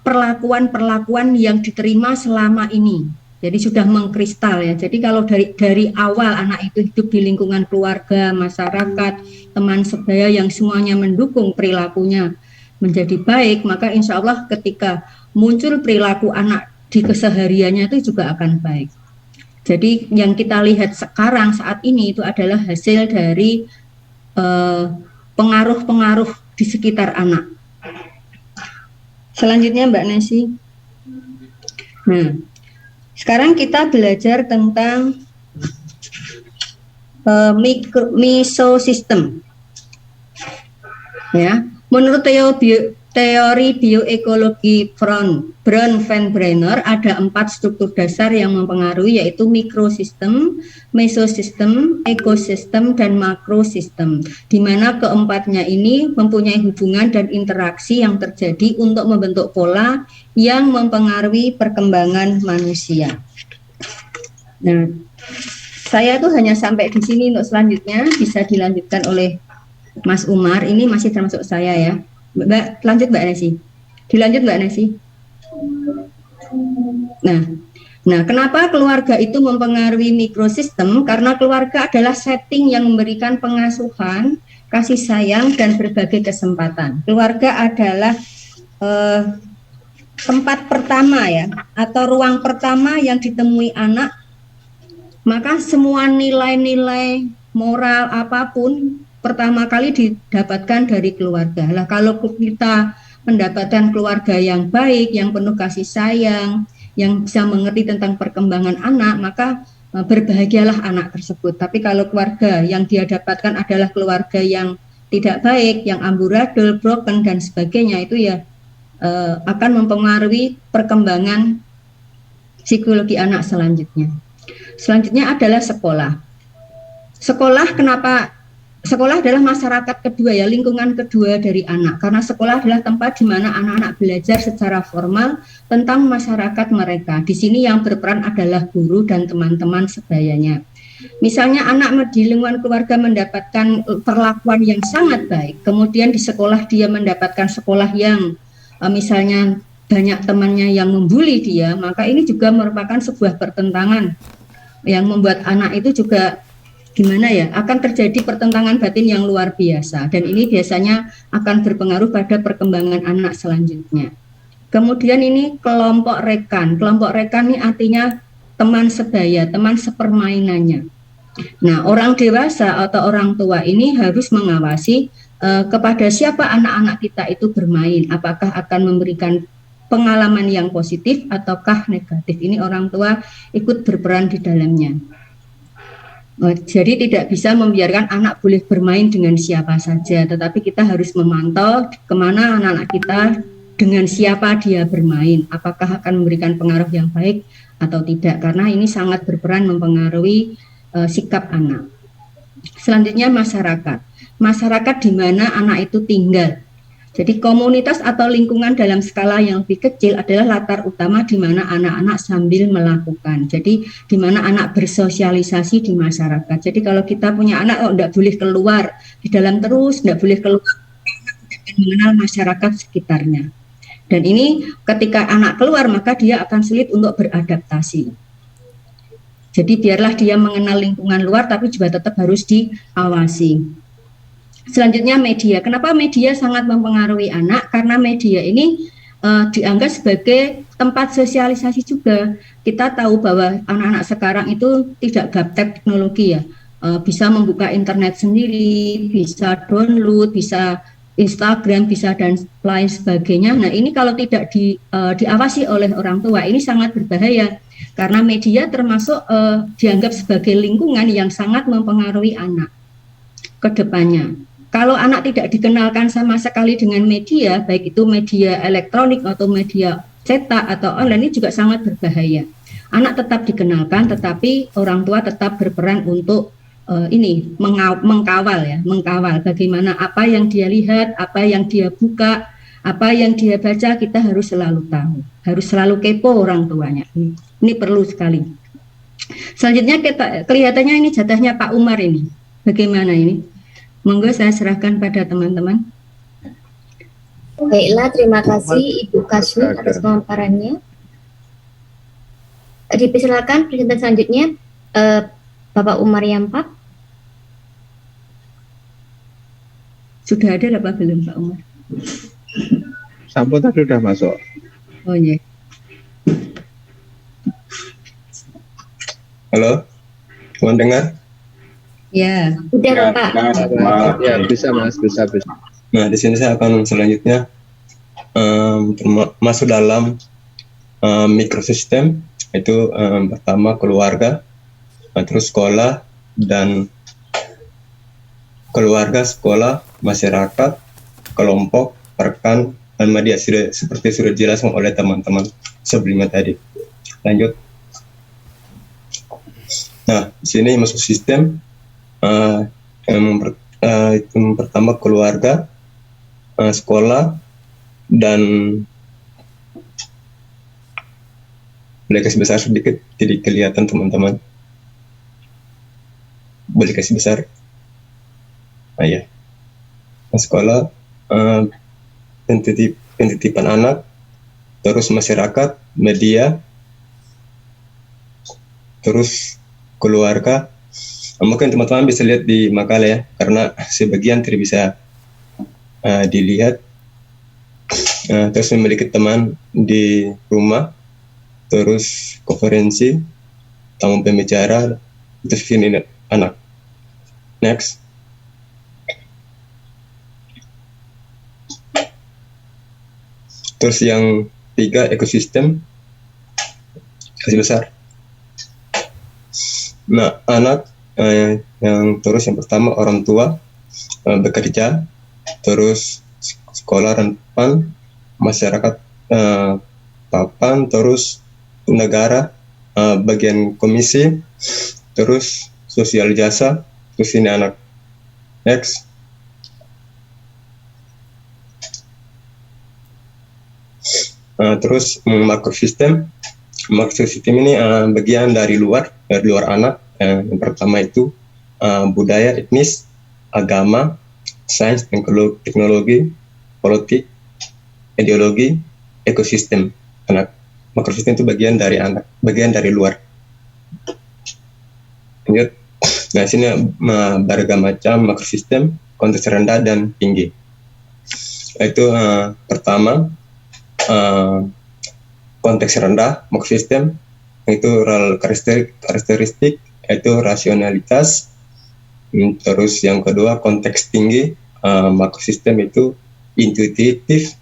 perlakuan-perlakuan yang diterima selama ini Jadi sudah mengkristal ya. Jadi kalau dari awal anak itu hidup di lingkungan keluarga, masyarakat, teman sebaya yang semuanya mendukung perilakunya menjadi baik, maka insya Allah ketika muncul perilaku anak di kesehariannya itu juga akan baik. Jadi yang kita lihat sekarang saat ini itu adalah hasil dari pengaruh-pengaruh di sekitar anak. Selanjutnya Mbak Nesi. Nah, sekarang kita belajar tentang mesosystem. Ya, menurut teori bioekologi Brown Van Brenner ada 4 struktur dasar yang mempengaruhi, yaitu mikrosistem, mesosistem, ekosistem, dan makrosistem, di mana keempatnya ini mempunyai hubungan dan interaksi yang terjadi untuk membentuk pola yang mempengaruhi perkembangan manusia. Nah, saya tuh hanya sampai di sini, untuk selanjutnya bisa dilanjutkan oleh Mas Umar. Ini masih termasuk saya ya. Mbak, lanjut Mbak Nesi. Dilanjut Mbak Nesi. Nah, kenapa keluarga itu mempengaruhi mikrosistem? Karena keluarga adalah setting yang memberikan pengasuhan, kasih sayang, dan berbagai kesempatan. Keluarga adalah tempat pertama ya, atau ruang pertama yang ditemui anak. Maka semua nilai-nilai moral apapun pertama kali didapatkan dari keluarga. Lah kalau kita mendapatkan keluarga yang baik, yang penuh kasih sayang, yang bisa mengerti tentang perkembangan anak, maka berbahagialah anak tersebut. Tapi kalau keluarga yang dia dapatkan adalah keluarga yang tidak baik, yang amburadul, broken, dan sebagainya, itu ya akan mempengaruhi perkembangan psikologi anak selanjutnya. Selanjutnya adalah sekolah. Sekolah, kenapa? Sekolah adalah masyarakat kedua ya, lingkungan kedua dari anak. Karena sekolah adalah tempat di mana anak-anak belajar secara formal tentang masyarakat mereka. Di sini yang berperan adalah guru dan teman-teman sebayanya. Misalnya anak di lingkungan keluarga mendapatkan perlakuan yang sangat baik, kemudian di sekolah dia mendapatkan sekolah yang misalnya banyak temannya yang membuli dia, maka ini juga merupakan sebuah pertentangan yang membuat anak itu juga gimana ya, akan terjadi pertentangan batin yang luar biasa, dan ini biasanya akan berpengaruh pada perkembangan anak selanjutnya. Kemudian ini kelompok rekan ini artinya teman sebaya, teman sepermainannya. Nah, orang dewasa atau orang tua ini harus mengawasi kepada siapa anak-anak kita itu bermain, apakah akan memberikan pengalaman yang positif ataukah negatif. Ini orang tua ikut berperan di dalamnya. Jadi tidak bisa membiarkan anak boleh bermain dengan siapa saja, tetapi kita harus memantau kemana anak-anak kita, dengan siapa dia bermain, apakah akan memberikan pengaruh yang baik atau tidak, karena ini sangat berperan mempengaruhi sikap anak. Selanjutnya masyarakat di mana anak itu tinggal. Jadi komunitas atau lingkungan dalam skala yang lebih kecil adalah latar utama di mana anak-anak sambil melakukan. Jadi di mana anak bersosialisasi di masyarakat. Jadi kalau kita punya anak, tidak boleh keluar di dalam terus, tidak boleh keluar, akan mengenal masyarakat sekitarnya. Dan ini ketika anak keluar maka dia akan sulit untuk beradaptasi. Jadi biarlah dia mengenal lingkungan luar, tapi juga tetap harus diawasi. Selanjutnya media. Kenapa media sangat mempengaruhi anak? Karena media ini dianggap sebagai tempat sosialisasi juga. Kita tahu bahwa anak-anak sekarang itu tidak gaptek teknologi ya. Bisa membuka internet sendiri, bisa download, bisa Instagram, bisa dan lain sebagainya. Nah ini kalau tidak diawasi oleh orang tua, ini sangat berbahaya. Karena media termasuk dianggap sebagai lingkungan yang sangat mempengaruhi anak ke depannya. Kalau anak tidak dikenalkan sama sekali dengan media, baik itu media elektronik atau media cetak atau online, ini juga sangat berbahaya. Anak tetap dikenalkan, tetapi orang tua tetap berperan untuk mengkawal bagaimana apa yang dia lihat, apa yang dia buka, apa yang dia baca, kita harus selalu tahu, harus selalu kepo orang tuanya. Ini perlu sekali. Selanjutnya kelihatannya ini jatahnya Pak Umar ini. Bagaimana ini? Monggo saya serahkan pada teman-teman. Baiklah, terima kasih Ibu Kaswi atas pemaparannya. Dipersilakan presenter selanjutnya Bapak Umar Yampap. Sudah ada apa belum Pak Umar? Sampun tadi udah masuk. Oh iya. Halo, teman dengar? Ya. Udah Bapak. Ya, bisa Mas, bisa. Nah, di sini saya akan selanjutnya masuk dalam mikrosistem, itu pertama keluarga, terus sekolah, dan keluarga, sekolah, masyarakat, kelompok, rekan, dan media seperti sudah dijelaskan oleh teman-teman sebelumnya tadi. Lanjut. Nah, di sini masuk sistem yang pertama keluarga, sekolah, dan boleh kasih besar sedikit jadi kelihatan teman-teman. Boleh kasih besar. Nah, ya. Nah, sekolah, penitipan anak, terus masyarakat, media, terus keluarga. Mungkin teman-teman bisa lihat di makalah ya, karena sebagian tidak bisa dilihat. Terus memiliki teman di rumah, terus konferensi, tamu pembicara, terus ini anak. Next. Terus yang 3, ekosistem. Kasih besar. Nah, anak yang terus yang pertama orang tua bekerja, terus sekolah rentan, masyarakat papan, terus negara bagian komisi, terus sosial jasa, terus ini anak. Next. Terus makrosistem. Makrosistem ini bagian dari luar anak. Yang pertama itu budaya, etnis, agama, sains, teknologi, politik, ideologi, ekosistem anak. Makrosistem itu bagian dari anak, bagian dari luar. Lanjut. Nah, sini beragam macam makrosistem, konteks rendah dan tinggi. Itu pertama konteks rendah makrosistem itu karakteristik itu rasionalitas. Terus yang kedua konteks tinggi makrosistem itu intuitif.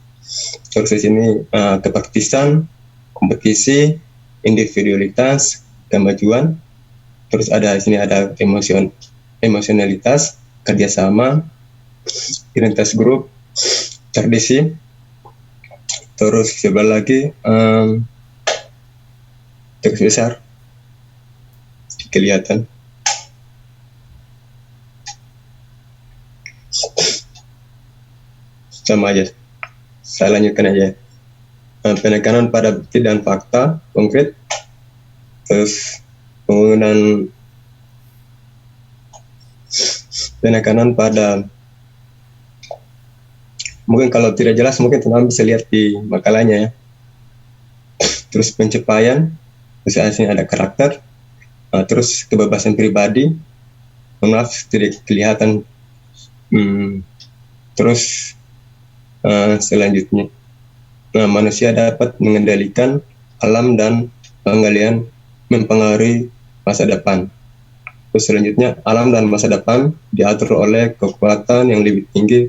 Terus di sini kepraktisan, kompetisi, individualitas, kemajuan. Terus ada di sini ada emosionalitas, kerjasama, identitas grup, tradisi. Terus sebelah lagi teks besar kelihatan. Sama aja. Saya lanjutkan aja. Penekanan pada bukti dan fakta konkret. Terus penekanan pada, mungkin kalau tidak jelas mungkin teman-teman bisa lihat di makalahnya ya. Terus pencapaian, terus aslinya ada karakter, terus kebebasan pribadi, maaf tidak kelihatan. Terus selanjutnya, manusia dapat mengendalikan alam dan penggalian mempengaruhi masa depan. Terus selanjutnya, alam dan masa depan diatur oleh kekuatan yang lebih tinggi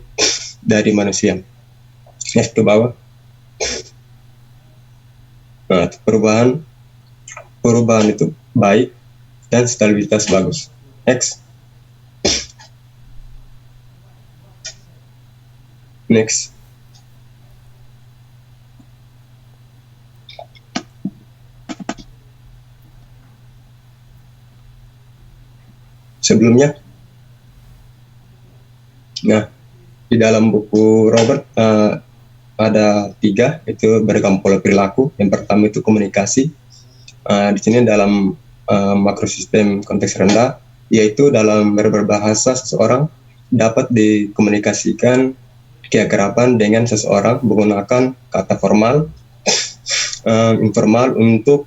dari manusia. Next ke bawah. Nah, perubahan itu baik dan stabilitas bagus. Next. Next. Sebelumnya, nah, di dalam buku Robert ada 3, itu beragam pola perilaku. Yang pertama itu komunikasi. Di sini dalam makrosistem konteks rendah, yaitu dalam berbahasa seseorang dapat dikomunikasikan keakraban dengan seseorang menggunakan kata formal, informal untuk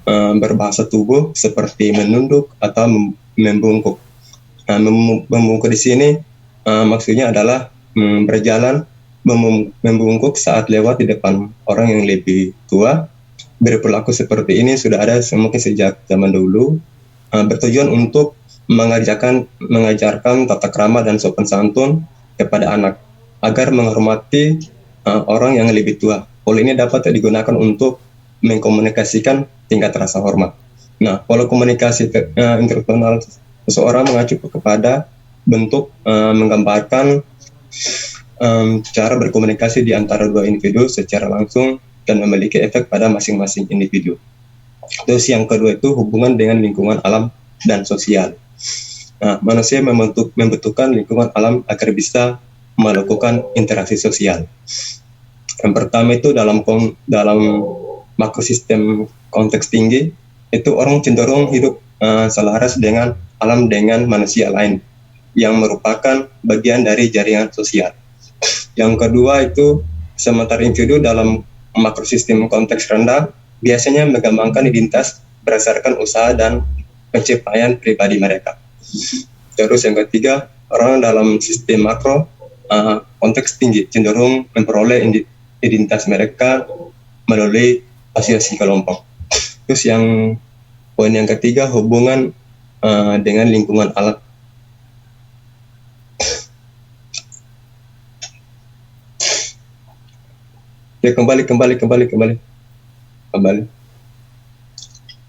berbahasa tubuh seperti menunduk atau membungkuk. Membungkuk di sini maksudnya adalah berjalan membungkuk saat lewat di depan orang yang lebih tua. Berperilaku seperti ini sudah ada mungkin sejak zaman dulu, bertujuan untuk mengajarkan tata krama dan sopan santun kepada anak agar menghormati orang yang lebih tua. Pola ini dapat digunakan untuk mengkomunikasikan tingkat rasa hormat. Nah, pola komunikasi interpersonal seseorang mengacu kepada bentuk menggambarkan cara berkomunikasi di antara dua individu secara langsung dan memiliki efek pada masing-masing individu. Terus yang kedua itu hubungan dengan lingkungan alam dan sosial. Nah, manusia membutuhkan lingkungan alam agar bisa melakukan interaksi sosial. Yang pertama itu dalam makrosistem konteks tinggi, itu orang cenderung hidup selaras dengan alam dengan manusia lain yang merupakan bagian dari jaringan sosial. Yang kedua itu sementara individu dalam makrosistem konteks rendah biasanya mengembangkan identitas berdasarkan usaha dan pencapaian pribadi mereka. Terus yang ketiga, orang dalam sistem makro konteks tinggi cenderung memperoleh identitas mereka melalui asosiasi kelompok. Terus yang poin yang ketiga, hubungan dengan lingkungan alam. Ya, kembali.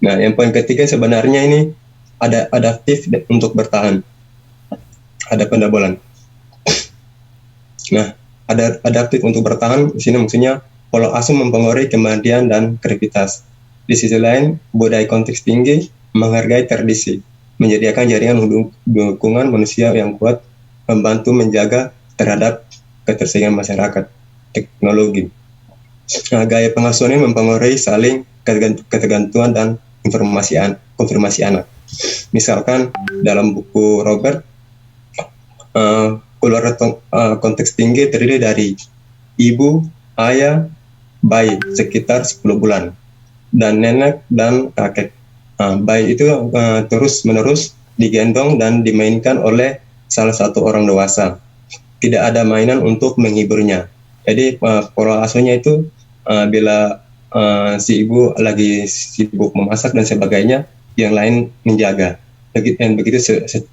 Nah, yang poin ketiga sebenarnya ini ada adaptif untuk bertahan. Ada pendabelan. Nah, ada adaptif untuk bertahan di sini maksudnya pola asuh mempengaruhi kemandirian dan kreativitas. Di sisi lain, budaya konteks tinggi menghargai tradisi, menyediakan jaringan dukungan manusia yang kuat, membantu menjaga terhadap ketersediaan masyarakat, teknologi. Nah, gaya pengasuhan ini mempengaruhi saling ketergantungan dan konfirmasi anak. Misalkan dalam buku Robert, keluarga konteks tinggi terdiri dari ibu, ayah, bayi sekitar 10 bulan, dan nenek dan kakek. Bayi itu terus-menerus digendong dan dimainkan oleh salah satu orang dewasa. Tidak ada mainan untuk menghiburnya. Jadi pola asuhnya itu bila si ibu lagi sibuk memasak dan sebagainya, yang lain menjaga. Begitu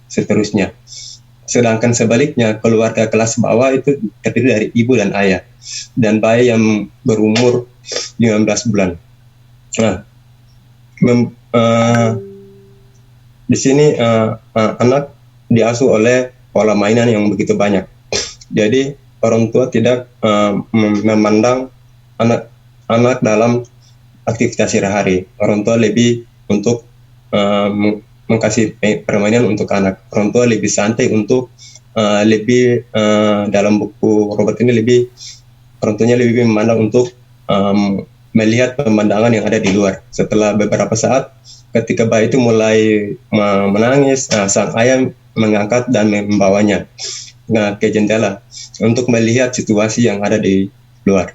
seterusnya. Sedangkan sebaliknya, keluarga kelas bawah itu terdiri dari ibu dan ayah, dan bayi yang berumur 15 bulan. Nah, di sini anak diasuh oleh pola mainan yang begitu banyak. Jadi orang tua tidak memandang anak dalam aktivitas sehari-hari. Orang tua lebih untuk mengkasih permainan untuk anak. Orang tua lebih santai untuk dalam buku Robert ini orang tuanya lebih memandang untuk melihat pemandangan yang ada di luar. Setelah beberapa saat, ketika bayi itu mulai menangis, sang ayah mengangkat dan membawanya ke jendela untuk melihat situasi yang ada di luar.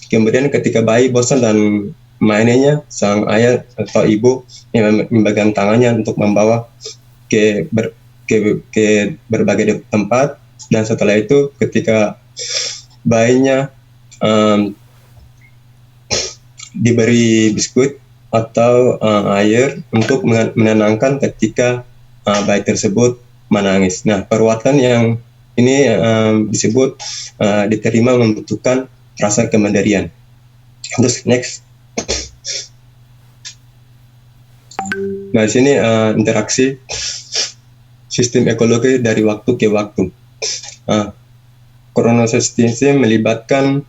Kemudian ketika bayi bosan dan mainnya, sang ayah atau ibu yang memegang tangannya untuk membawa ke berbagai tempat, dan setelah itu ketika bayinya diberi biskuit atau air untuk menenangkan ketika bayi tersebut menangis. Nah, perawatan yang ini disebut diterima membutuhkan rasa kemandirian. Terus next. Nah, di sini interaksi sistem ekologi dari waktu ke waktu. Kronosistem melibatkan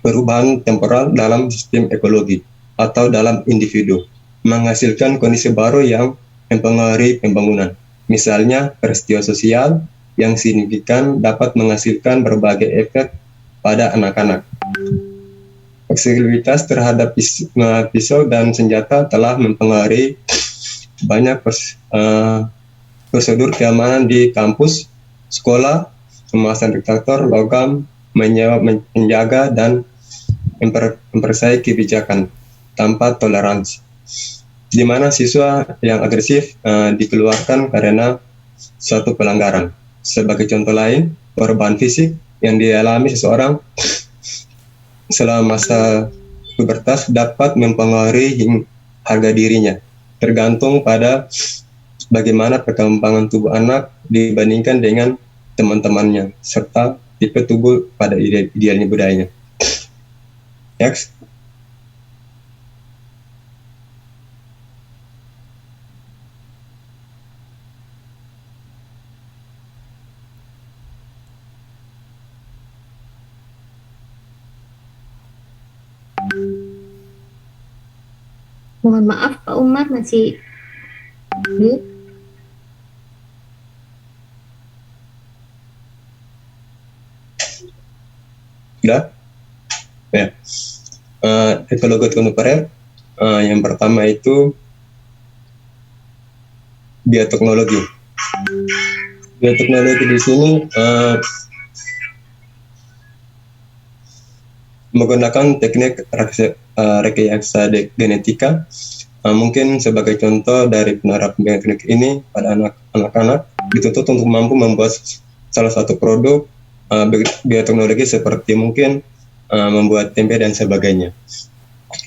perubahan temporal dalam sistem ekologi atau dalam individu, menghasilkan kondisi baru yang mempengaruhi pembangunan. Misalnya, peristiwa sosial yang signifikan dapat menghasilkan berbagai efek pada anak-anak. Fleksibilitas terhadap pisau dan senjata telah mempengaruhi banyak prosedur keamanan di kampus, sekolah, pemasangan detektor logam, menjaga dan memperkaya kebijakan tanpa toleransi. di mana siswa yang agresif dikeluarkan karena suatu pelanggaran. Sebagai contoh lain, perubahan fisik yang dialami seseorang selama masa pubertas dapat mempengaruhi harga dirinya, tergantung pada bagaimana perkembangan tubuh anak dibandingkan dengan teman-temannya, serta tipe tubuh pada idealnya budayanya. Next. Mohon maaf Pak Umar masih mute. Sudah? Ya. Ekologi kontemporer yang pertama itu bioteknologi. Bioteknologi di sini menggunakan teknik rekayasa genetika. Mungkin sebagai contoh dari penerapan teknik ini pada anak-anak dituntut untuk mampu membuat salah satu produk bioteknologi seperti mungkin membuat tempe dan sebagainya.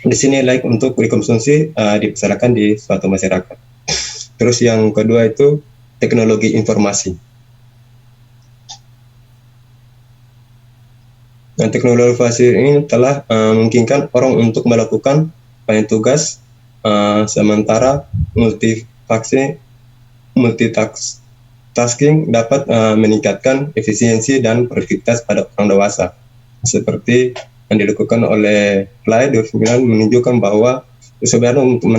Di sini layak untuk dikonsumsi dipersilakan di suatu masyarakat. Terus yang kedua itu teknologi informasi. Nah, teknologi informasi ini telah memungkinkan orang untuk melakukan banyak tugas sementara multitasking dapat meningkatkan efisiensi dan produktivitas pada orang dewasa. Seperti yang dilakukan oleh Clay 2009 menunjukkan bahwa sebenarnya untuk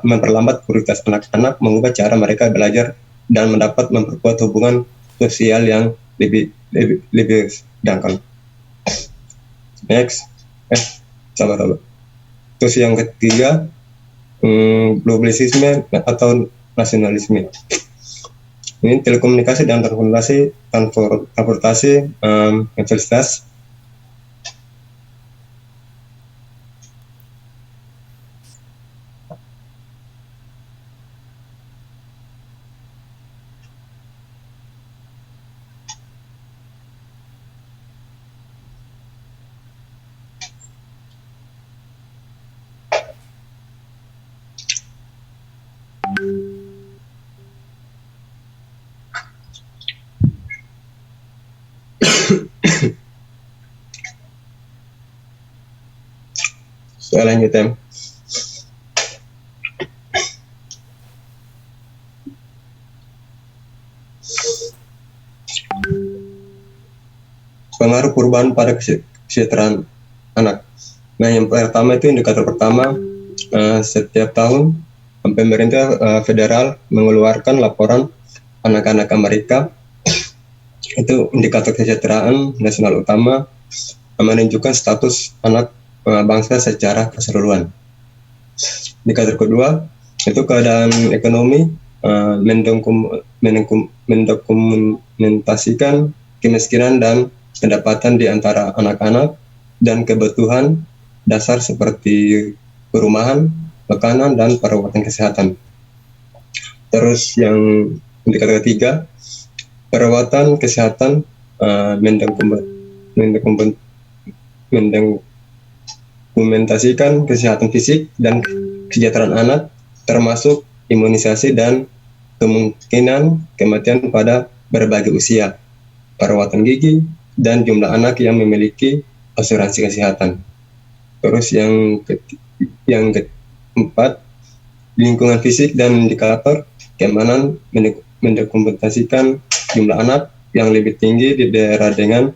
memperlambat produktivitas anak-anak, mengubah cara mereka belajar dan memperkuat hubungan sosial yang lebih dangkal. Next, sabar. Terus yang ketiga, globalisme atau nasionalisme. Ini telekomunikasi dan transportasi fasilitas. Soal lanjutan. Pengaruh perubahan pada kesejahteraan anak. Nah, yang pertama itu indikator pertama, setiap tahun pemerintah federal mengeluarkan laporan anak-anak Amerika. Itu indikator kesejahteraan nasional utama menunjukkan status anak bangsa secara keseluruhan. Indikator kedua itu keadaan ekonomi, mendokumentasikan kemiskinan dan pendapatan di antara anak-anak dan kebutuhan dasar seperti perumahan, makanan, dan perawatan kesehatan. Terus yang indikator ketiga, perawatan kesehatan, mendokumentasikan kesehatan fisik dan kesejahteraan anak, termasuk imunisasi dan kemungkinan kematian pada berbagai usia, perawatan gigi, dan jumlah anak yang memiliki asuransi kesehatan. Terus yang keempat, lingkungan fisik dan indikator keamanan, mendokumentasikan jumlah anak yang lebih tinggi di daerah dengan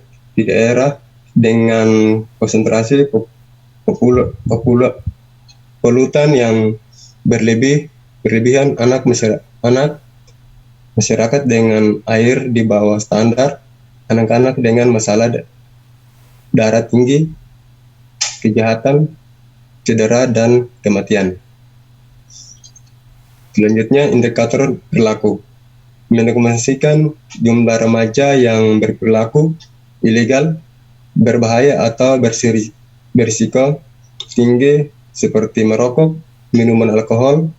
konsentrasi polutan yang berlebihan, masyarakat dengan air di bawah standar, anak-anak dengan masalah darah tinggi, kejahatan, cedera, dan kematian. Selanjutnya, indikator perilaku. Mendokumentasikan jumlah remaja yang berperilaku ilegal, berbahaya, atau berisiko tinggi seperti merokok, minuman alkohol,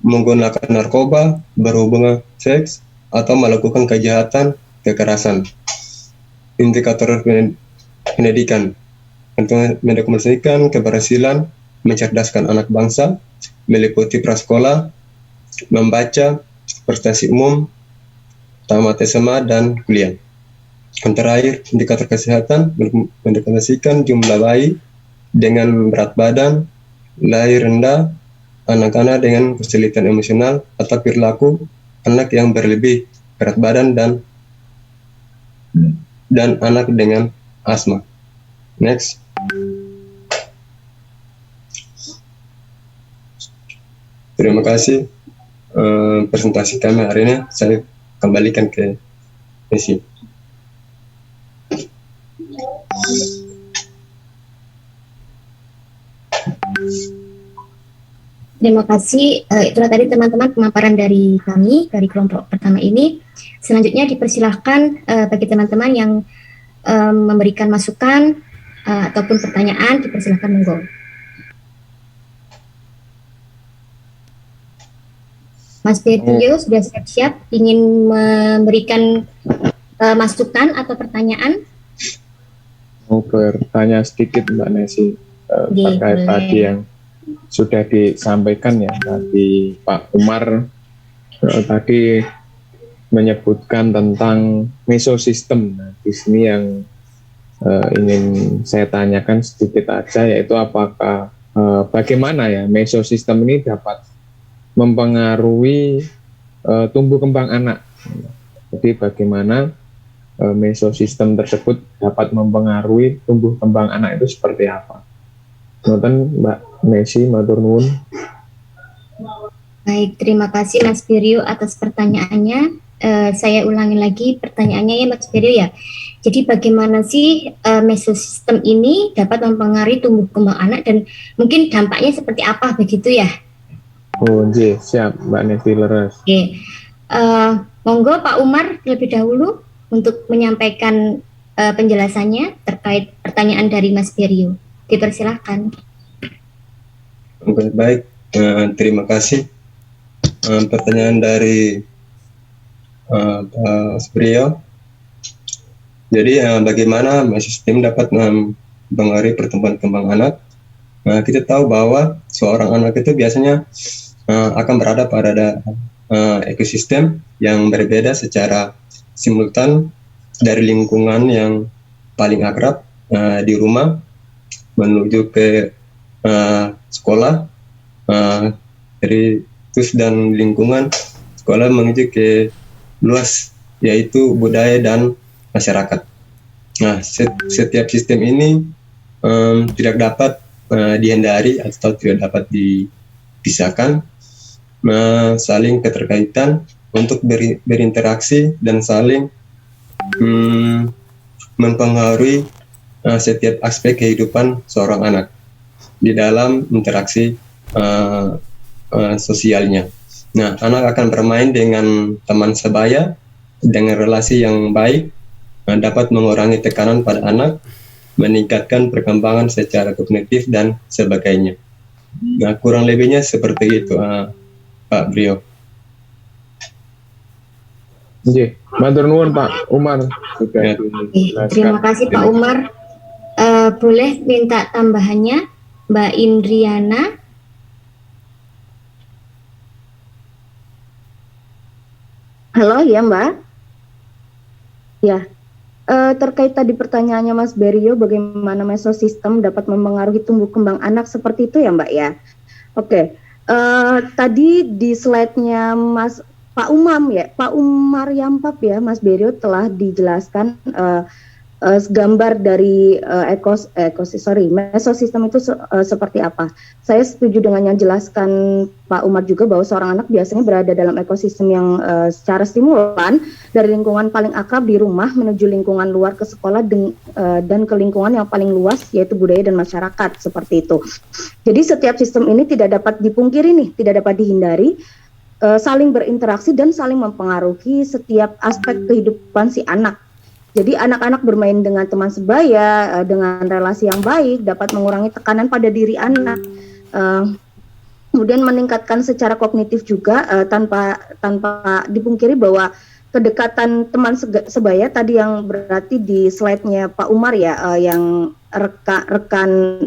menggunakan narkoba, berhubungan seks, atau melakukan kejahatan, kekerasan. Indikator pendidikan untuk mendokumentasikan keberhasilan mencerdaskan anak bangsa, meliputi prasekolah, membaca, prestasi umum, tamat SMA, dan kuliah. Yang terakhir, indikator kesehatan mendokumentasikan jumlah bayi dengan berat badan, lahir rendah, anak-anak dengan kesulitan emosional, atau perilaku anak yang berlebih berat badan, dan anak dengan asma. Next. Terima kasih. Presentasi kami hari ini saya kembalikan ke Messi. Terima kasih. Itulah tadi teman-teman pemaparan dari kami dari kelompok pertama ini. Selanjutnya dipersilahkan bagi teman-teman yang memberikan masukan ataupun pertanyaan, dipersilahkan monggo. Mas Bedio sudah siap-siap ingin memberikan masukan atau pertanyaan? Mau bertanya sedikit Mbak Nesi terkait tadi yang sudah disampaikan ya tadi Pak Umar tadi menyebutkan tentang mesosistem. Nah, di sini yang ingin saya tanyakan sedikit aja, yaitu apakah bagaimana ya mesosistem ini dapat mempengaruhi tumbuh kembang anak. Jadi bagaimana mesosistem tersebut dapat mempengaruhi tumbuh kembang anak itu seperti apa? Nonton Mbak Messi, matur nuwun. Baik, terima kasih Mas Berio atas pertanyaannya. Saya ulangi lagi pertanyaannya ya Mas Berio ya. Jadi bagaimana sih mesosistem ini dapat mempengaruhi tumbuh kembang anak dan mungkin dampaknya seperti apa begitu ya? Oh, siap Mbak Nesi leres. Oke, monggo Pak Umar terlebih dahulu untuk menyampaikan penjelasannya terkait pertanyaan dari Mas Berio. Dipersilahkan. Baik, terima kasih. Pertanyaan dari Pak Berio. Jadi bagaimana mesosistem dapat mempengaruhi pertumbuhan kembang anak? Kita tahu bahwa seorang anak itu biasanya akan berada pada ekosistem yang berbeda secara simultan dari lingkungan yang paling akrab di rumah menuju ke sekolah, dari terus dan lingkungan sekolah menuju ke luas yaitu budaya dan masyarakat. Nah, setiap sistem ini tidak dapat dihindari atau tidak dapat dipisahkan, saling keterkaitan untuk berinteraksi dan saling mempengaruhi setiap aspek kehidupan seorang anak di dalam interaksi sosialnya. Nah, anak akan bermain dengan teman sebaya dengan relasi yang baik, dapat mengurangi tekanan pada anak, meningkatkan perkembangan secara kognitif dan sebagainya. Nah, kurang lebihnya seperti itu, Pak Brio. Matur nuwun Pak Umar. Ya. Terima kasih Pak Umar. Boleh minta tambahannya Mbak Indriana? Halo, ya Mbak. Ya, terkait tadi pertanyaannya Mas Berio, bagaimana mesosistem dapat mempengaruhi tumbuh kembang anak seperti itu ya Mbak ya? Oke, tadi di slide-nya Pak Umar Yampap ya, Mas Berio telah dijelaskan gambar dari mesosistem itu seperti apa. Saya setuju dengan yang jelaskan Pak Umar juga bahwa seorang anak biasanya berada dalam ekosistem yang secara stimulan dari lingkungan paling akrab di rumah menuju lingkungan luar ke sekolah dan ke lingkungan yang paling luas yaitu budaya dan masyarakat seperti itu. Jadi setiap sistem ini tidak dapat dipungkiri nih, tidak dapat dihindari, saling berinteraksi dan saling mempengaruhi setiap aspek kehidupan si anak. Jadi anak-anak bermain dengan teman sebaya, dengan relasi yang baik, dapat mengurangi tekanan pada diri anak, kemudian meningkatkan secara kognitif juga, tanpa dipungkiri bahwa kedekatan teman sebaya tadi yang berarti di slide-nya Pak Umar ya, yang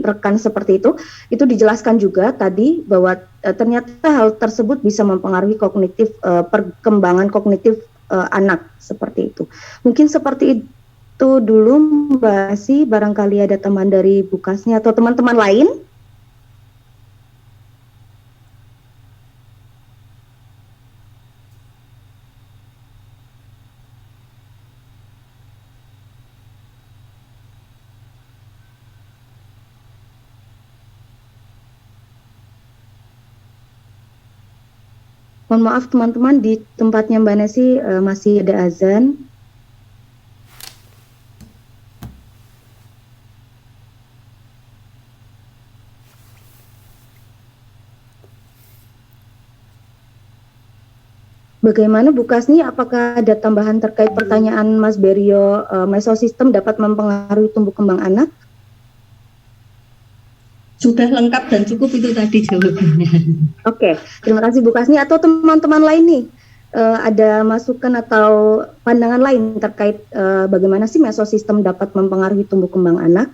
rekan seperti itu dijelaskan juga tadi bahwa ternyata hal tersebut bisa mempengaruhi kognitif, perkembangan kognitif anak seperti itu. Mungkin seperti itu dulu Mbak Asi, barangkali ada tambahan dari Bu Kasni atau teman-teman lain. Mohon maaf teman-teman, di tempatnya Mbak Nesi masih ada azan. Bagaimana Bu Kasni, apakah ada tambahan terkait pertanyaan Mas Berio, mesosistem dapat mempengaruhi tumbuh kembang anak? Sudah lengkap dan cukup itu tadi jawabannya. Oke, terima kasih Bu Kasni. Atau teman-teman lain nih, ada masukan atau pandangan lain terkait bagaimana sih mesosistem dapat mempengaruhi tumbuh kembang anak?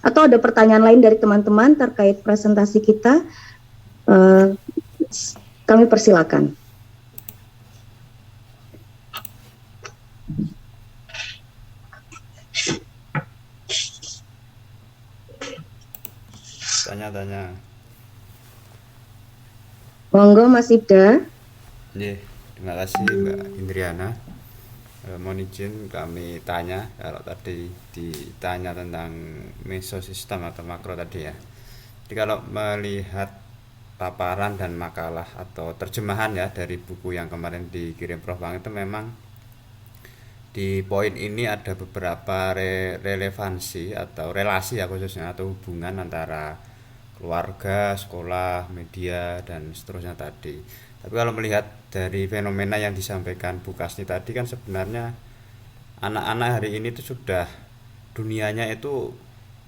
Atau ada pertanyaan lain dari teman-teman terkait presentasi kita? Kami persilakan. Tanya-tanya. Monggo Mas Ibda. Terima kasih Mbak Indriana. Mohon izin kami tanya, kalau tadi ditanya tentang mesosistem atau makro tadi ya. Jadi kalau melihat paparan dan makalah atau terjemahan ya dari buku yang kemarin dikirim Prof. Bang, itu memang di poin ini ada beberapa relevansi atau relasi ya khususnya, atau hubungan antara keluarga, sekolah, media, dan seterusnya tadi. Tapi kalau melihat dari fenomena yang disampaikan Bu Kasni tadi, kan sebenarnya anak-anak hari ini itu sudah dunianya itu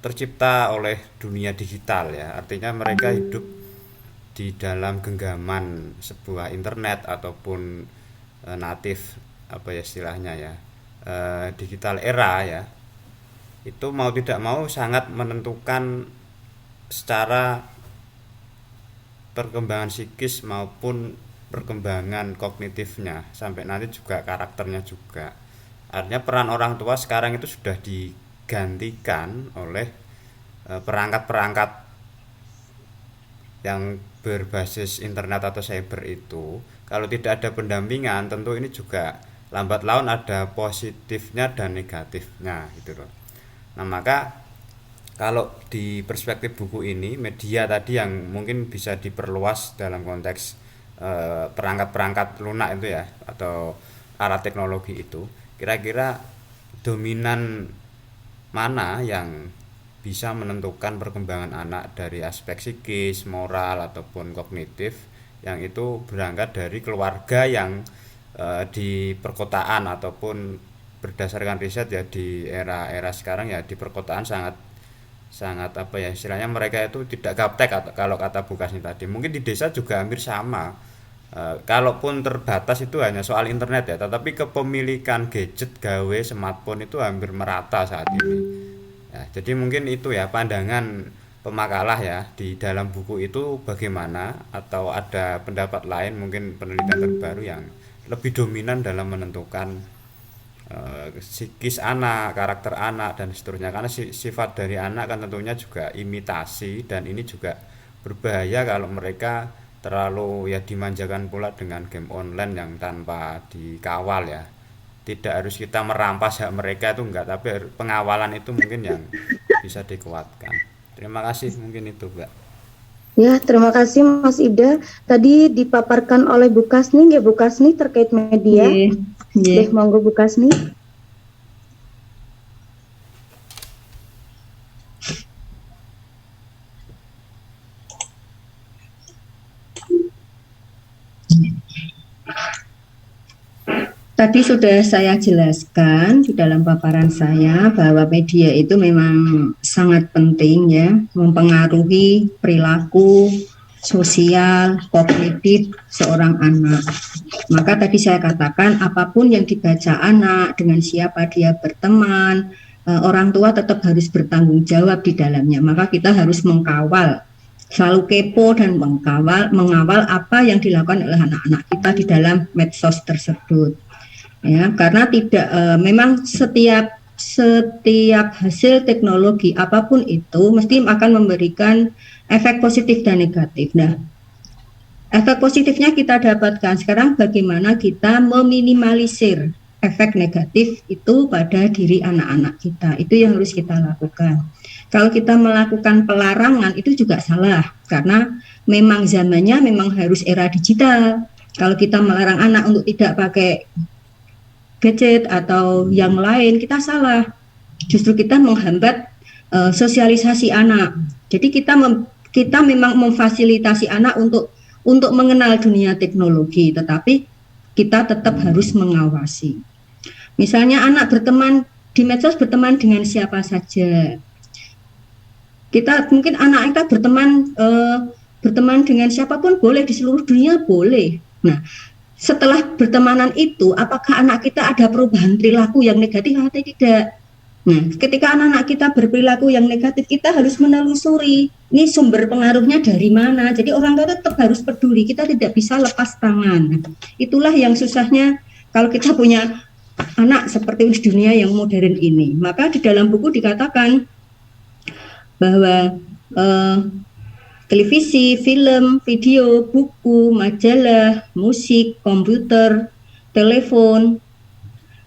tercipta oleh dunia digital ya. Artinya mereka hidup di dalam genggaman sebuah internet ataupun natif apa ya istilahnya ya, digital era ya. Itu mau tidak mau sangat menentukan secara perkembangan psikis maupun perkembangan kognitifnya, sampai nanti juga karakternya juga. Artinya peran orang tua sekarang itu sudah digantikan oleh perangkat-perangkat yang berbasis internet atau cyber itu. Kalau tidak ada pendampingan, tentu ini juga lambat laun ada positifnya dan negatifnya gitu loh. Nah, maka kalau di perspektif buku ini, media tadi yang mungkin bisa diperluas dalam konteks perangkat-perangkat lunak itu ya, atau alat teknologi itu, kira-kira dominan mana yang bisa menentukan perkembangan anak dari aspek psikis, moral, ataupun kognitif, yang itu berangkat dari keluarga yang di perkotaan, ataupun berdasarkan riset ya di era sekarang ya di perkotaan sangat apa ya istilahnya, mereka itu tidak gaptek kalau kata Bu Kasni tadi. Mungkin di desa juga hampir sama, kalaupun terbatas itu hanya soal internet ya, tetapi kepemilikan gadget gawe smartphone itu hampir merata saat ini ya. Jadi mungkin itu ya pandangan pemakalah ya di dalam buku itu bagaimana, atau ada pendapat lain, mungkin penelitian terbaru yang lebih dominan dalam menentukan psikis anak, karakter anak, dan seterusnya. Karena sifat dari anak kan tentunya juga imitasi, dan ini juga berbahaya kalau mereka terlalu ya dimanjakan pula dengan game online yang tanpa dikawal ya. Tidak harus kita merampas hak mereka, itu enggak, tapi pengawalan itu mungkin yang bisa dikuatkan. Terima kasih, mungkin itu Mbak. Ya, terima kasih Mas Ibda. Tadi dipaparkan oleh Bu Kasni, ya Bu Kasni, terkait media. Monggo Bu Kasni. Tadi sudah saya jelaskan di dalam paparan saya bahwa media itu memang sangat penting ya, mempengaruhi perilaku, sosial, kognitif seorang anak. Maka tadi saya katakan apapun yang dibaca anak, dengan siapa dia berteman, orang tua tetap harus bertanggung jawab di dalamnya. Maka kita harus mengkawal, selalu kepo dan mengawal apa yang dilakukan oleh anak-anak kita di dalam medsos tersebut. Ya, karena memang setiap hasil teknologi apapun itu mesti akan memberikan efek positif dan negatif. Nah, efek positifnya kita dapatkan sekarang, bagaimana kita meminimalisir efek negatif itu pada diri anak-anak kita. Itu yang harus kita lakukan. Kalau kita melakukan pelarangan itu juga salah, karena memang zamannya memang harus era digital. Kalau kita melarang anak untuk tidak pakai gadget atau yang lain, kita salah. Justru kita menghambat sosialisasi anak. Jadi kita memang memfasilitasi anak untuk mengenal dunia teknologi, tetapi kita tetap harus mengawasi. Misalnya anak berteman di medsos, berteman dengan siapa saja. Mungkin anak kita berteman dengan siapapun boleh, di seluruh dunia boleh. Nah, setelah bertemanan itu, apakah anak kita ada perubahan perilaku yang negatif atau tidak? Nah, ketika anak-anak kita berperilaku yang negatif, kita harus menelusuri ini sumber pengaruhnya dari mana. Jadi orang tua tetap harus peduli, kita tidak bisa lepas tangan. Itulah yang susahnya kalau kita punya anak seperti di dunia yang modern ini. Maka di dalam buku dikatakan bahwa televisi, film, video, buku, majalah, musik, komputer, telepon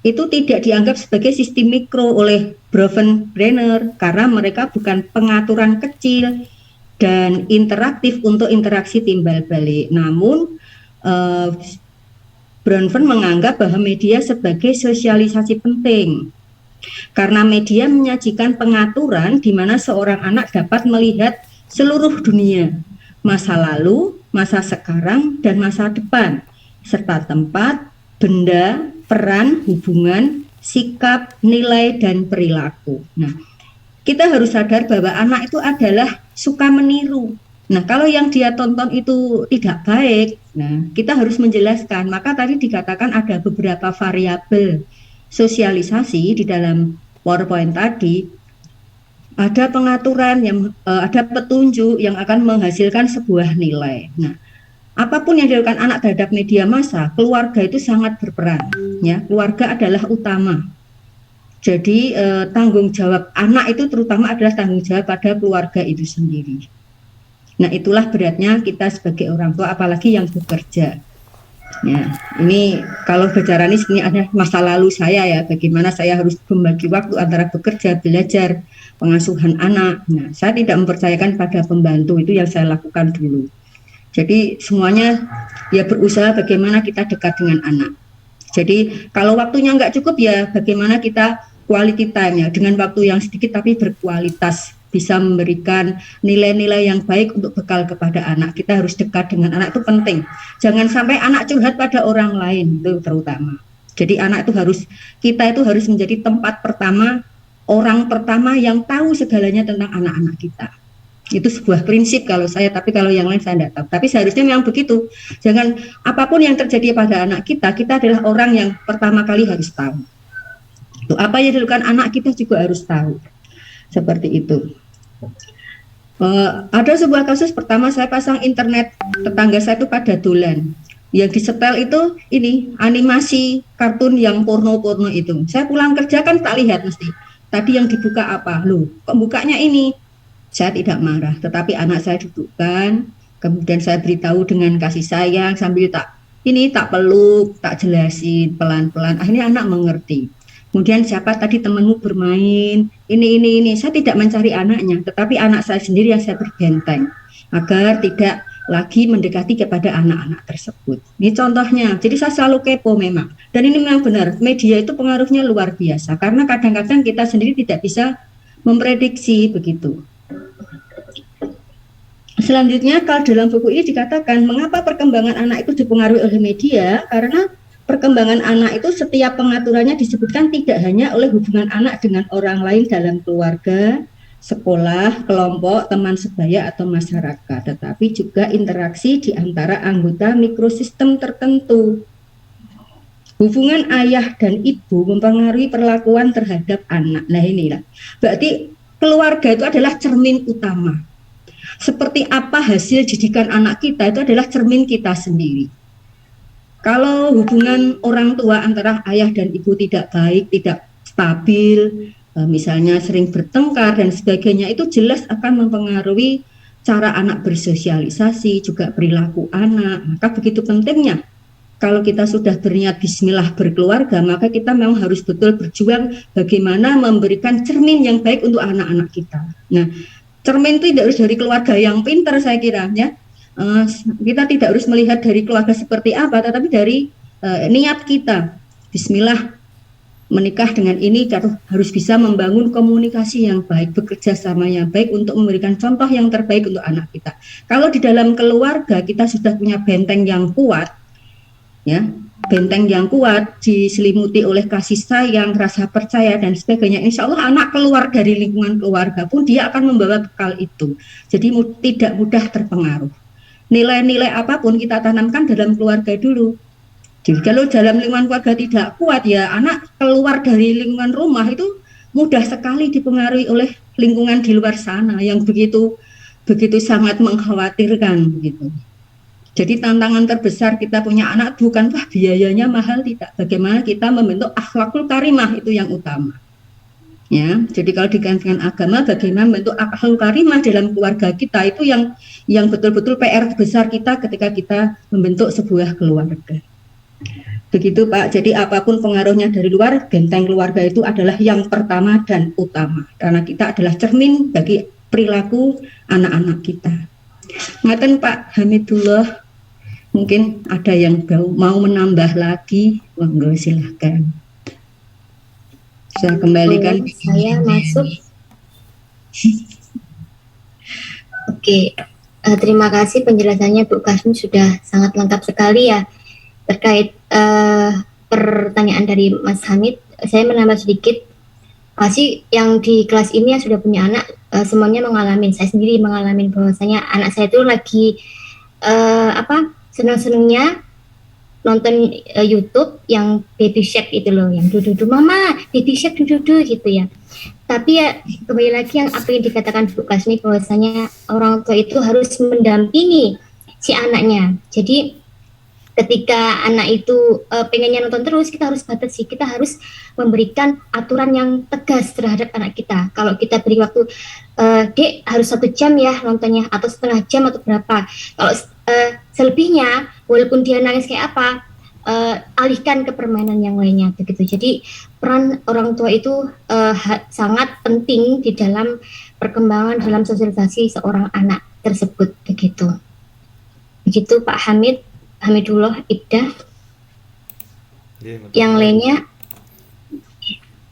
itu tidak dianggap sebagai sistem mikro oleh Brenner karena mereka bukan pengaturan kecil dan interaktif untuk interaksi timbal balik. Namun Bronfen menganggap bahwa media sebagai sosialisasi penting karena media menyajikan pengaturan di mana seorang anak dapat melihat seluruh dunia, masa lalu, masa sekarang, dan masa depan, serta tempat, benda, peran, hubungan, sikap, nilai, dan perilaku. Nah, kita harus sadar bahwa anak itu adalah suka meniru. Nah, kalau yang dia tonton itu tidak baik, nah kita harus menjelaskan. Maka tadi dikatakan ada beberapa variabel sosialisasi di dalam PowerPoint tadi. Ada pengaturan ada petunjuk yang akan menghasilkan sebuah nilai. Nah, apapun yang dilakukan anak terhadap media massa, keluarga itu sangat berperan. Ya, keluarga adalah utama. Jadi tanggung jawab anak itu terutama adalah tanggung jawab pada keluarga itu sendiri. Nah, itulah beratnya kita sebagai orang tua, apalagi yang bekerja. Ya, ini kalau bicara ini ada masa lalu saya ya, bagaimana saya harus membagi waktu antara bekerja, belajar, pengasuhan anak. Nah, saya tidak mempercayakan pada pembantu, itu yang saya lakukan dulu. Jadi semuanya ya berusaha bagaimana kita dekat dengan anak. Jadi kalau waktunya nggak cukup ya bagaimana kita quality time ya, dengan waktu yang sedikit tapi berkualitas, bisa memberikan nilai-nilai yang baik untuk bekal kepada anak. Kita harus dekat dengan anak, itu penting. Jangan sampai anak curhat pada orang lain, itu terutama. Jadi kita itu harus menjadi tempat pertama, orang pertama yang tahu segalanya tentang anak-anak kita. Itu sebuah prinsip kalau saya, tapi kalau yang lain saya tidak tahu. Tapi seharusnya memang begitu. Jangan apapun yang terjadi pada anak kita adalah orang yang pertama kali harus tahu. Itu apa yang dilakukan anak kita juga harus tahu. Seperti itu. Ada sebuah kasus pertama, saya pasang internet, tetangga saya itu pada dolan. Yang disetel itu ini animasi kartun yang porno-porno itu. Saya pulang kerja kan tak lihat mesti. Tadi yang dibuka apa? Loh, kok bukanya ini? Saya tidak marah, tetapi anak saya dudukkan, kemudian saya beritahu dengan kasih sayang sambil tak peluk, tak jelasin pelan-pelan. Akhirnya anak mengerti. Kemudian siapa tadi temanmu bermain, ini. Saya tidak mencari anaknya, tetapi anak saya sendiri yang saya berbenteng agar tidak lagi mendekati kepada anak-anak tersebut. Ini contohnya. Jadi saya selalu kepo memang. Dan ini memang benar, media itu pengaruhnya luar biasa. Karena kadang-kadang kita sendiri tidak bisa memprediksi begitu. Selanjutnya, kalau dalam buku ini dikatakan mengapa perkembangan anak itu dipengaruhi oleh media, karena perkembangan anak itu setiap pengaturannya disebutkan tidak hanya oleh hubungan anak dengan orang lain dalam keluarga, sekolah, kelompok, teman sebaya atau masyarakat, tetapi juga interaksi di antara anggota mikrosistem tertentu. Hubungan ayah dan ibu mempengaruhi perlakuan terhadap anak. Nah inilah, berarti keluarga itu adalah cermin utama. Seperti apa hasil didikan anak kita itu adalah cermin kita sendiri. Kalau hubungan orang tua antara ayah dan ibu tidak baik, tidak stabil, misalnya sering bertengkar dan sebagainya, itu jelas akan mempengaruhi cara anak bersosialisasi, juga perilaku anak. Maka begitu pentingnya kalau kita sudah berniat bismillah berkeluarga, maka kita memang harus betul berjuang bagaimana memberikan cermin yang baik untuk anak-anak kita. Nah, cermin itu tidak harus dari keluarga yang pintar, saya kira ya. Kita tidak harus melihat dari keluarga seperti apa, tetapi dari niat kita. Bismillah menikah dengan ini harus bisa membangun komunikasi yang baik, bekerja sama yang baik untuk memberikan contoh yang terbaik untuk anak kita. Kalau di dalam keluarga kita sudah punya benteng yang kuat, ya, benteng yang kuat diselimuti oleh kasih sayang, rasa percaya dan sebagainya, insya Allah anak keluar dari lingkungan keluarga pun dia akan membawa bekal itu, jadi tidak mudah terpengaruh. Nilai-nilai apapun kita tanamkan dalam keluarga dulu. Jadi kalau dalam lingkungan keluarga tidak kuat, ya anak keluar dari lingkungan rumah itu mudah sekali dipengaruhi oleh lingkungan di luar sana yang begitu sangat mengkhawatirkan gitu. Jadi tantangan terbesar kita punya anak bukan biayanya mahal, tidak. Bagaimana kita membentuk akhlakul karimah, itu yang utama. Ya, jadi kalau dikaitkan agama, bagaimana membentuk akhlakul karimah dalam keluarga kita, itu yang betul-betul PR besar kita ketika kita membentuk sebuah keluarga. Begitu Pak, jadi apapun pengaruhnya dari luar, benteng keluarga itu adalah yang pertama dan utama, karena kita adalah cermin bagi perilaku anak-anak kita. Ngaten Pak Hamidullah, mungkin ada yang mau menambah lagi, monggo silahkan. Saya kembalikan. Saya masuk. Oke, terima kasih penjelasannya Bu Kasmi, sudah sangat lengkap sekali ya. Terkait pertanyaan dari Mas Hamid, saya menambah sedikit. Pasti yang di kelas ini yang sudah punya anak, semuanya mengalami, saya sendiri mengalami bahwasanya anak saya itu lagi senang-senangnya nonton YouTube yang Baby Shark itu loh, yang dudu mama Baby Shark dudu gitu ya. Tapi ya kembali lagi yang apa yang dikatakan Bu Kasmi, bahwasanya orang tua itu harus mendampingi si anaknya. Jadi ketika anak itu pengennya nonton terus, kita harus batasi, kita harus memberikan aturan yang tegas terhadap anak kita. Kalau kita beri waktu, Dek harus 1 jam ya nontonnya, atau setengah jam atau berapa. Kalau selebihnya, walaupun dia nangis kayak apa, alihkan ke permainan yang lainnya begitu. Jadi peran orang tua itu sangat penting di dalam perkembangan dalam sosialisasi seorang anak tersebut begitu. Begitu Pak Hamidullah, Ibda. Yang lainnya,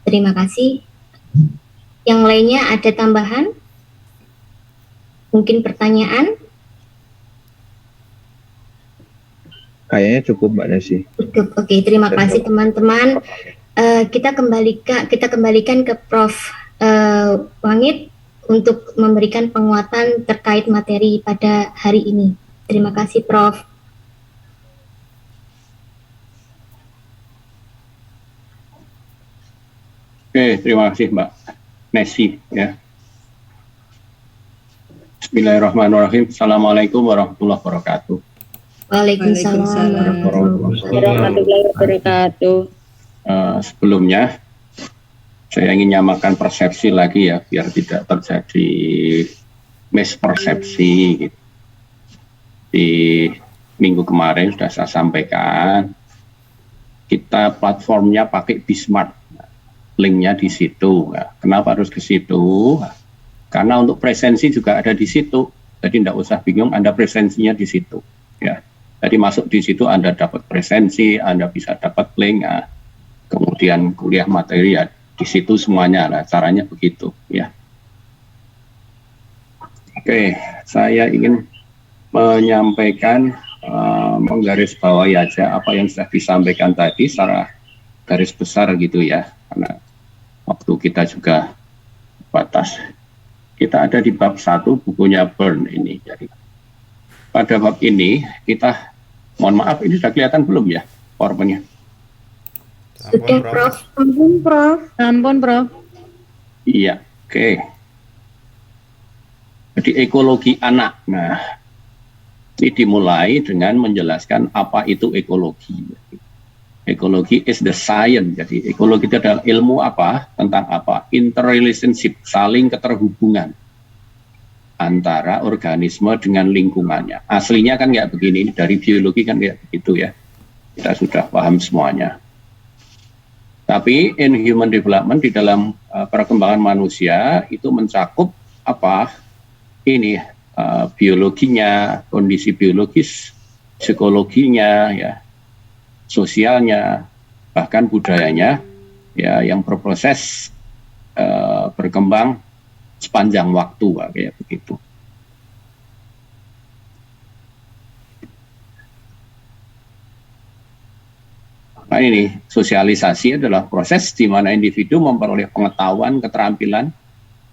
terima kasih. Yang lainnya ada tambahan? Mungkin pertanyaan? Kayaknya cukup Mbak Nesi. Cukup. Oke, terima kasih teman-teman. Kita kembalikan ke Prof. Wangit untuk memberikan penguatan terkait materi pada hari ini. Terima kasih Prof. Oke, terima kasih Mbak Nesi ya. Bismillahirrahmanirrahim. Assalamualaikum warahmatullahi wabarakatuh. Waalaikumsalam warahmatullahi wabarakatuh. Sebelumnya saya ingin nyamakan persepsi lagi ya, biar tidak terjadi mispersepsi gitu. Di minggu kemarin sudah saya sampaikan, kita platformnya pakai Bismart, linknya di situ. Nah, kenapa harus ke situ? Karena untuk presensi juga ada di situ, jadi tidak usah bingung, Anda presensinya di situ ya. Jadi masuk di situ Anda dapat presensi, Anda bisa dapat link, kemudian kuliah materi ya di situ semuanya. Nah, caranya begitu ya. Oke, saya ingin menyampaikan, menggarisbawahi aja apa yang sudah disampaikan tadi secara garis besar gitu ya, karena waktu kita juga batas. kita ada di bab 1 bukunya Byrne ini. Jadi pada bab ini kita, mohon maaf, ini sudah kelihatan belum ya PowerPoint-nya? Sudah, Prof. Ampun, Prof. Ampun, Prof. Iya, oke. Jadi ekologi anak. Nah, ini dimulai dengan menjelaskan apa itu ekologi. Ekologi is the science. Jadi ekologi itu adalah ilmu apa? Tentang apa? Interrelationship, saling keterhubungan antara organisme dengan lingkungannya. Aslinya kan nggak begini, dari biologi kan nggak begitu ya. Kita sudah paham semuanya. Tapi in human development, di dalam perkembangan manusia itu mencakup apa? Ini biologinya, kondisi biologis, psikologinya, ya, sosialnya, bahkan budayanya, ya, yang berproses berkembang sepanjang waktu, kayak begitu. Nah, ini sosialisasi adalah proses di mana individu memperoleh pengetahuan, keterampilan,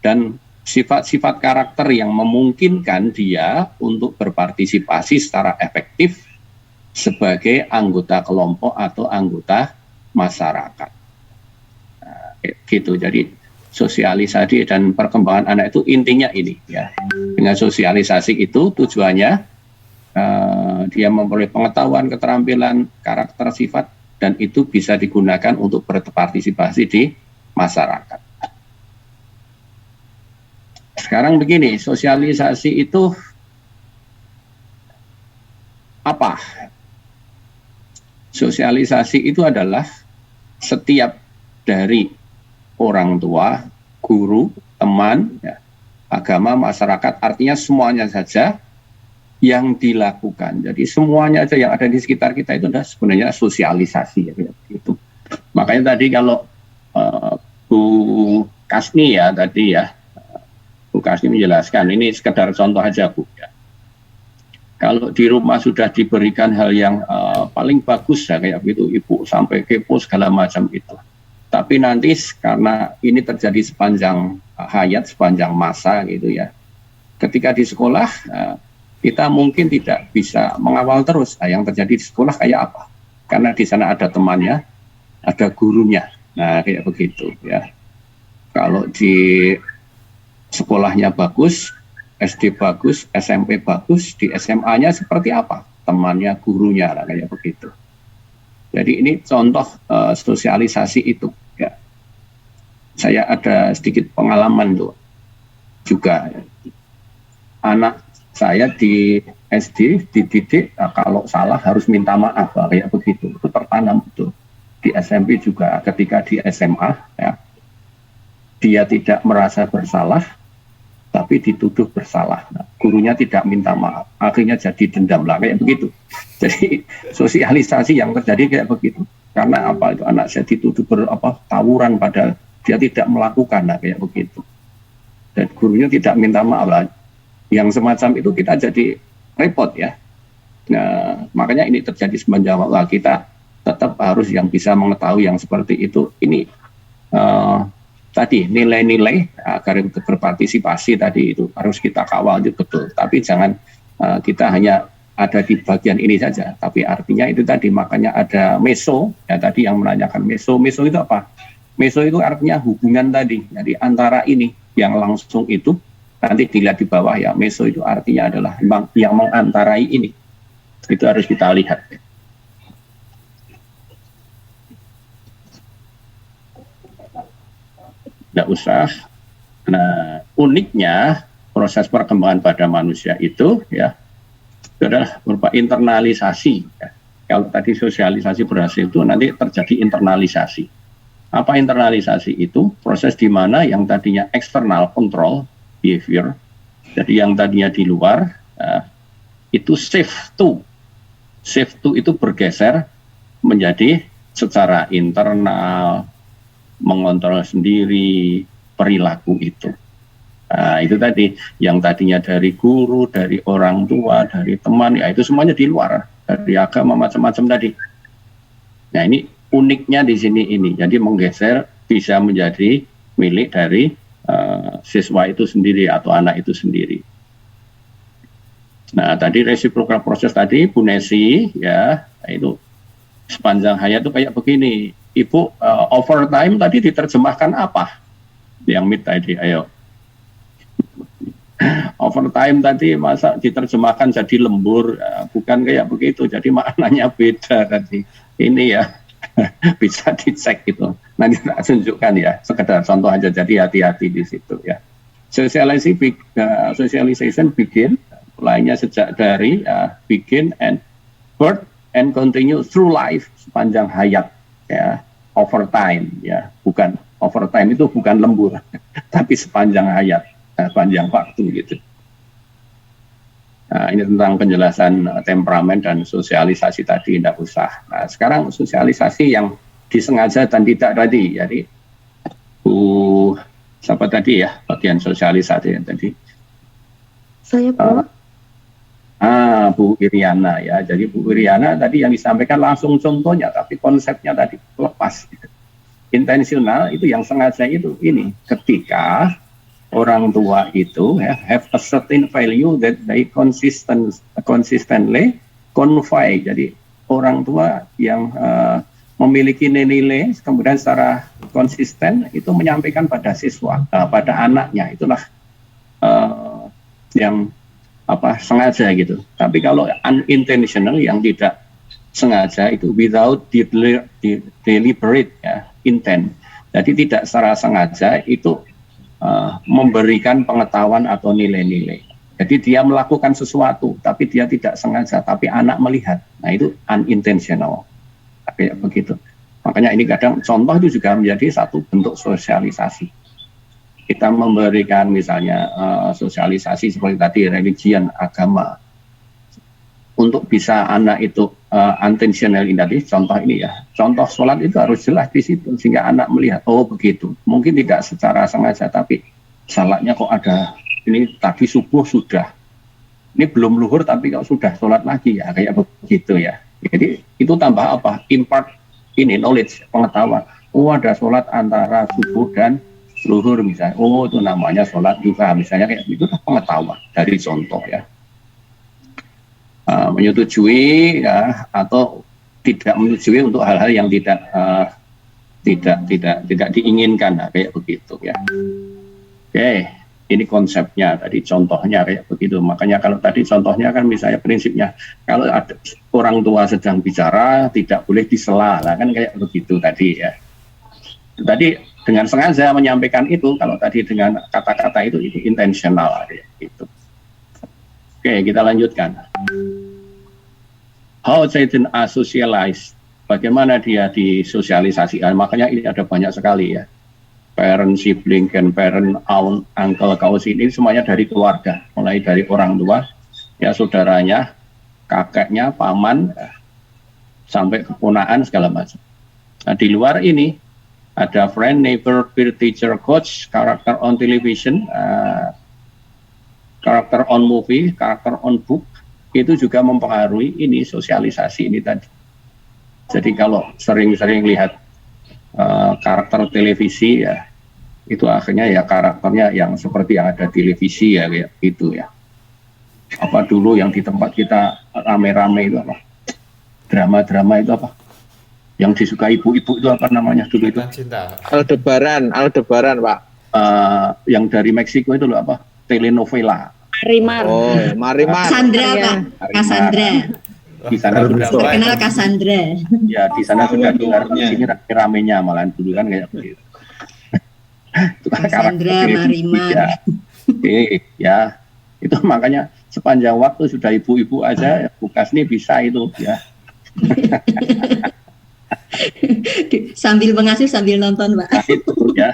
dan sifat-sifat karakter yang memungkinkan dia untuk berpartisipasi secara efektif sebagai anggota kelompok atau anggota masyarakat. Nah, gitu. Jadi sosialisasi dan perkembangan anak itu intinya ini, ya. Dengan sosialisasi itu tujuannya dia memperoleh pengetahuan, keterampilan, karakter, sifat, dan itu bisa digunakan untuk berpartisipasi di masyarakat. Sekarang begini, sosialisasi itu apa? Sosialisasi itu adalah setiap dari orang tua, guru, teman, ya, agama, masyarakat, artinya semuanya saja yang dilakukan. Jadi semuanya aja yang ada di sekitar kita itu adalah sebenarnya sosialisasi, ya, gitu. Makanya tadi kalau Bu Kasni ya tadi ya, Bu Kasni menjelaskan, ini sekedar contoh aja Bu. Ya. Kalau di rumah sudah diberikan hal yang paling bagus ya kayak begitu, Ibu sampai kepo segala macam itu. Tapi nanti karena ini terjadi sepanjang hayat, sepanjang masa gitu ya. Ketika di sekolah kita mungkin tidak bisa mengawal terus yang terjadi di sekolah kayak apa. Karena di sana ada temannya, ada gurunya. Nah, kayak begitu ya. Kalau di sekolahnya bagus, SD bagus, SMP bagus, di SMA-nya seperti apa? Temannya, gurunya, lah, kayak begitu. Jadi ini contoh sosialisasi itu. Ya. Saya ada sedikit pengalaman tuh juga. Anak saya di SD dididik kalau salah harus minta maaf, lah, kayak begitu. Itu tertanam betul. Di SMP juga, ketika di SMA, ya, dia tidak merasa bersalah, tapi dituduh bersalah. Nah, gurunya tidak minta maaf, akhirnya jadi dendam, lah kayak begitu. Jadi sosialisasi yang terjadi kayak begitu. Karena apa itu anak saya dituduh tawuran padahal dia tidak melakukan, lah kayak begitu. Dan gurunya tidak minta maaf, lah. Yang semacam itu kita jadi repot ya. Nah, makanya ini terjadi sepanjang waktu. Kita tetap harus yang bisa mengetahui yang seperti itu. Ini tadi nilai-nilai agar berpartisipasi tadi itu harus kita kawal itu betul. Tapi jangan kita hanya ada di bagian ini saja. Tapi artinya itu tadi, makanya ada meso ya tadi yang menanyakan meso. Meso itu apa? Meso itu artinya hubungan tadi. Jadi antara ini yang langsung itu nanti dilihat di bawah ya. Meso itu artinya adalah yang mengantarai ini. Itu harus kita lihat. Tidak usah. Nah, uniknya proses perkembangan pada manusia itu ya adalah berupa internalisasi. Ya. Kalau tadi sosialisasi berhasil itu nanti terjadi internalisasi. Apa internalisasi itu? Proses di mana yang tadinya external control behavior, jadi yang tadinya di luar itu shift to itu bergeser menjadi secara internal, mengontrol sendiri perilaku itu. Nah, itu tadi yang tadinya dari guru, dari orang tua, dari teman, ya itu semuanya di luar, dari agama macam-macam tadi. Nah, ini uniknya di sini ini. Jadi menggeser bisa menjadi milik dari siswa itu sendiri atau anak itu sendiri. Nah, tadi reciprocal proses tadi Bu Nesi ya, itu sepanjang hayat itu kayak begini. Ibu, overtime tadi diterjemahkan apa? Yang mid tadi, ayo. Overtime tadi masa diterjemahkan jadi lembur, bukan kayak begitu. Jadi maknanya beda tadi. Ini ya bisa dicek gitu. Nanti tak tunjukkan ya, sekedar contoh aja. Jadi hati-hati di situ ya. Socialization begin, mulainya sejak dari begin and birth and continue through life, sepanjang hayat ya. Overtime ya, bukan overtime itu bukan lembur, tapi sepanjang hayat, sepanjang waktu gitu. Nah, ini tentang penjelasan temperamen dan sosialisasi tadi, tidak usah. Nah, sekarang sosialisasi yang disengaja dan tidak tadi. Jadi Bu siapa tadi ya, bagian sosialisasi yang tadi? Saya, Pak. Bu Iriana ya. Jadi Bu Iriana tadi yang disampaikan langsung contohnya, tapi konsepnya tadi lepas. Intensional itu yang sengaja itu ini, ketika orang tua itu have a certain value that they consistently convey. Jadi orang tua yang memiliki nilai kemudian secara konsisten itu menyampaikan pada siswa, pada anaknya, itulah yang sengaja gitu. Tapi kalau unintentional yang tidak sengaja itu without deliberate ya, intent. Jadi tidak secara sengaja itu memberikan pengetahuan atau nilai-nilai. Jadi dia melakukan sesuatu tapi dia tidak sengaja, tapi anak melihat. Nah, itu unintentional. Kayak begitu. Makanya ini kadang contoh itu juga menjadi satu bentuk sosialisasi. Kita memberikan misalnya sosialisasi seperti tadi religion, agama, untuk bisa anak itu intentional ini tadi, contoh ini ya, contoh sholat itu harus jelas di situ sehingga anak melihat, oh begitu. Mungkin tidak secara sengaja tapi salatnya kok ada, ini tadi subuh sudah, ini belum luhur tapi kok sudah sholat lagi ya, kayak begitu ya. Jadi itu tambah apa? Impart ini knowledge, pengetahuan. Oh ada sholat antara subuh dan luhur misalnya. Oh itu namanya sholat duha misalnya, kayak itu pengetahuan dari contoh ya. Menyetujui ya atau tidak menyetujui untuk hal-hal yang tidak diinginkan, nah, kayak begitu ya. Oke. Ini konsepnya tadi, contohnya kayak begitu. Makanya kalau tadi contohnya kan misalnya prinsipnya kalau ada orang tua sedang bicara tidak boleh disela, lah kan kayak begitu tadi ya. Tadi dengan sengaja menyampaikan itu, kalau tadi dengan kata-kata itu intentional kayak gitu. Oke, kita lanjutkan. How children are socialized? Bagaimana dia disosialisasikan? Makanya ini ada banyak sekali ya. Parent, sibling, grandparent, aunt, uncle, cousin, ini semuanya dari keluarga, mulai dari orang tua, ya saudaranya, kakeknya, paman, sampai keponaan segala macam. Nah di luar ini ada friend, neighbor, peer, teacher, coach, character on television, karakter on movie, karakter on book, itu juga mempengaruhi ini sosialisasi ini tadi. Jadi kalau sering-sering lihat karakter televisi ya, itu akhirnya ya karakternya yang seperti yang ada televisi ya, kayak gitu ya. Apa dulu yang di tempat kita rame-rame itu apa? Drama-drama itu apa? Yang disukai ibu-ibu itu apa namanya dulu itu? Aldebaran Pak. Yang dari Meksiko itu loh apa? Telenovela. Marimar. Oh, Marimar. Cassandra, Pak. Cassandra. Di sana sudah terkenal Cassandra. Ya di sana sudah dengar, di sini rame-ramenya malahan dulu kan kayak begitu. Cassandra, Marimar. Ya. Oke, ya. Itu makanya sepanjang waktu sudah ibu-ibu aja Bu Kasni bisa itu ya. Sambil mengasuh sambil nonton, Pak. Nah, itu ya.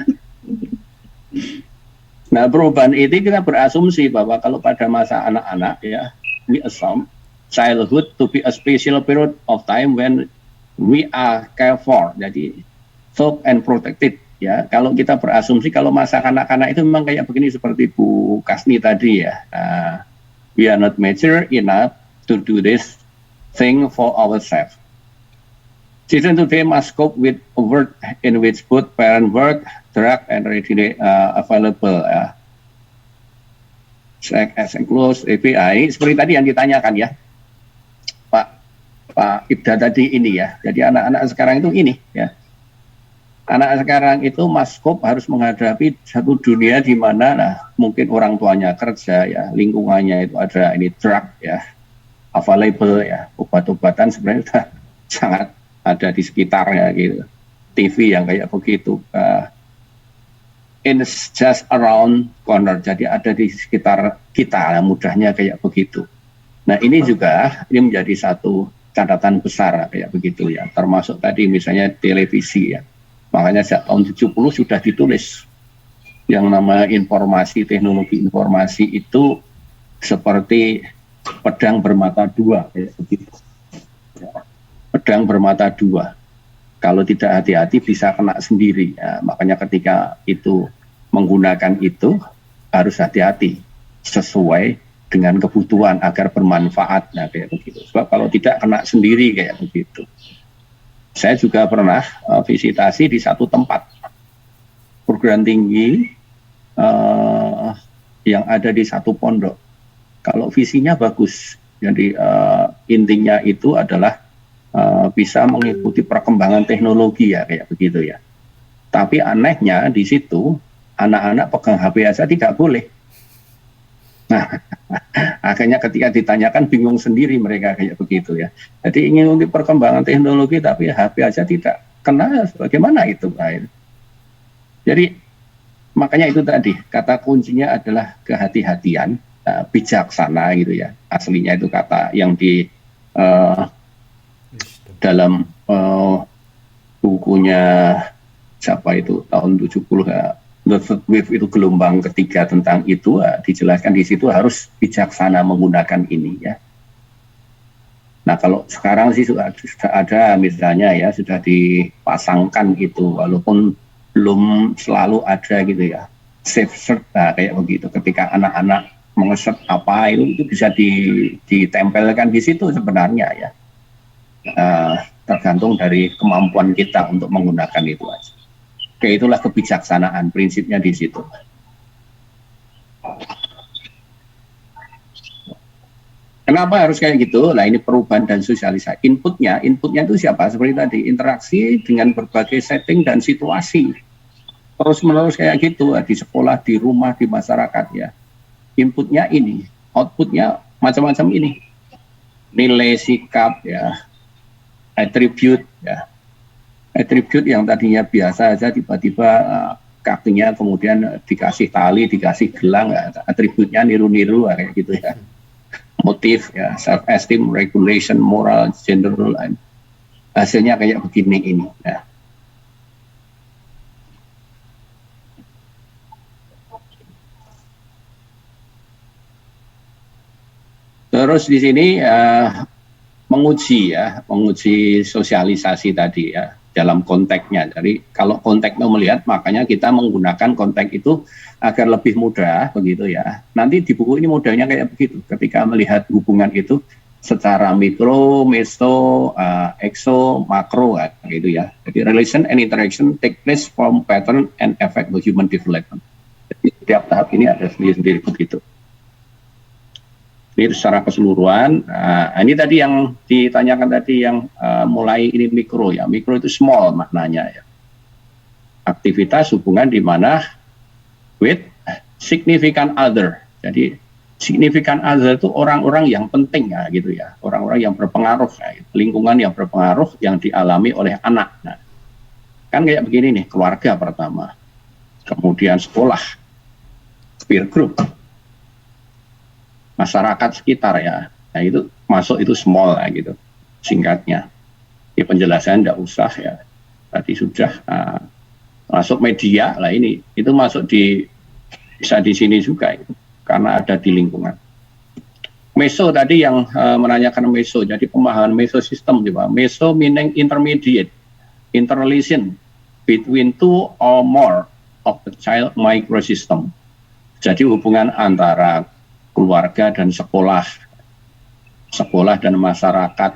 Nah, perubahan ini kita berasumsi bahwa kalau pada masa anak-anak ya, we assume childhood to be a special period of time when we are cared for, jadi soft and protected ya. Kalau kita berasumsi kalau masa kanak-kanak itu memang kayak begini seperti Bu Kasni tadi ya, we are not mature enough to do this thing for ourselves. Children today must cope with a world in which both parent work, drug, and readily available. Sex as enclosed API seperti tadi yang ditanyakan ya, Pak Ibda tadi ini ya. Jadi anak-anak sekarang itu ini ya. Anak sekarang itu maskop harus menghadapi satu dunia di mana mungkin orang tuanya kerja ya, lingkungannya itu ada ini drug ya, available ya, obat-obatan sebenarnya sudah sangat ada di sekitarnya gitu. TV yang kayak begitu. It's just around corner, jadi ada di sekitar kita, mudahnya kayak begitu. Nah ini juga ini menjadi satu catatan besar kayak begitu ya, termasuk tadi misalnya televisi ya. Makanya sejak tahun 70 sudah ditulis yang nama informasi, teknologi informasi itu seperti pedang bermata dua kayak begitu. Pedang bermata dua. Kalau tidak hati-hati bisa kena sendiri. Ya, makanya ketika itu menggunakan itu harus hati-hati sesuai dengan kebutuhan agar bermanfaat. Nah, kayak begitu. Sebab kalau tidak kena sendiri kayak begitu. Saya juga pernah visitasi di satu tempat perguruan tinggi yang ada di satu pondok. Kalau visinya bagus, jadi intinya itu adalah bisa mengikuti perkembangan teknologi ya kayak begitu ya. Tapi anehnya di situ anak-anak pegang HP aja tidak boleh. Nah, akhirnya ketika ditanyakan bingung sendiri mereka kayak begitu ya. Jadi ingin untuk perkembangan teknologi tapi HP aja tidak. Kena bagaimana itu? Jadi makanya itu tadi kata kuncinya adalah kehati-hatian, bijaksana gitu ya. Aslinya itu kata yang di dalam bukunya siapa itu tahun 70 ya. The third wave itu gelombang ketiga tentang itu dijelaskan di situ harus bijaksana menggunakan ini ya. Nah kalau sekarang sih sudah ada misalnya ya sudah dipasangkan itu walaupun belum selalu ada gitu ya safe search kayak begitu ketika anak-anak mengeset apa itu bisa ditempelkan di situ sebenarnya ya. Tergantung dari kemampuan kita untuk menggunakan itu aja. Oke, itulah kebijaksanaan, prinsipnya di situ. Kenapa harus kayak gitu? Nah ini perubahan dan sosialisasi. Inputnya itu siapa? Seperti tadi, interaksi dengan berbagai setting dan situasi. Terus-menerus kayak gitu, di sekolah, di rumah, di masyarakat ya. Inputnya ini, outputnya macam-macam ini. Nilai, sikap, ya, attribute, ya. Attribute yang tadinya biasa aja tiba-tiba kakinya kemudian dikasih tali, dikasih gelang, atributnya niru-niru kayak gitu ya. Motif ya, self esteem, regulation, moral, general, hasilnya kayak begini ini ya. Terus di sini menguji sosialisasi tadi ya dalam konteksnya. Jadi kalau konteksnya melihat, makanya kita menggunakan konteks itu agar lebih mudah begitu ya. Nanti di buku ini modelnya kayak begitu. Ketika melihat hubungan itu secara mikro, meso, exo, makro gitu ya. Jadi relation and interaction take place from pattern and effect of human development. Jadi setiap tahap ini ada sendiri-sendiri begitu. Ini secara keseluruhan. Ini tadi yang ditanyakan tadi yang mulai ini mikro ya. Mikro itu small maknanya ya. Aktivitas hubungan di mana with significant other. Jadi significant other itu orang-orang yang penting ya gitu ya. Orang-orang yang berpengaruh ya, lingkungan yang berpengaruh yang dialami oleh anak. Nah, kan kayak begini nih, keluarga pertama. Kemudian sekolah, peer group, masyarakat sekitar ya. Nah itu masuk itu small ya gitu singkatnya. Di penjelasan tidak usah ya. Tadi sudah masuk media lah ini. Itu masuk bisa di sini juga itu karena ada di lingkungan. Meso tadi yang menanyakan meso. Jadi pemahaman meso system juga. Meso meaning intermediate, interrelation between two or more of the child microsystem. Jadi hubungan antara keluarga dan sekolah, sekolah dan masyarakat,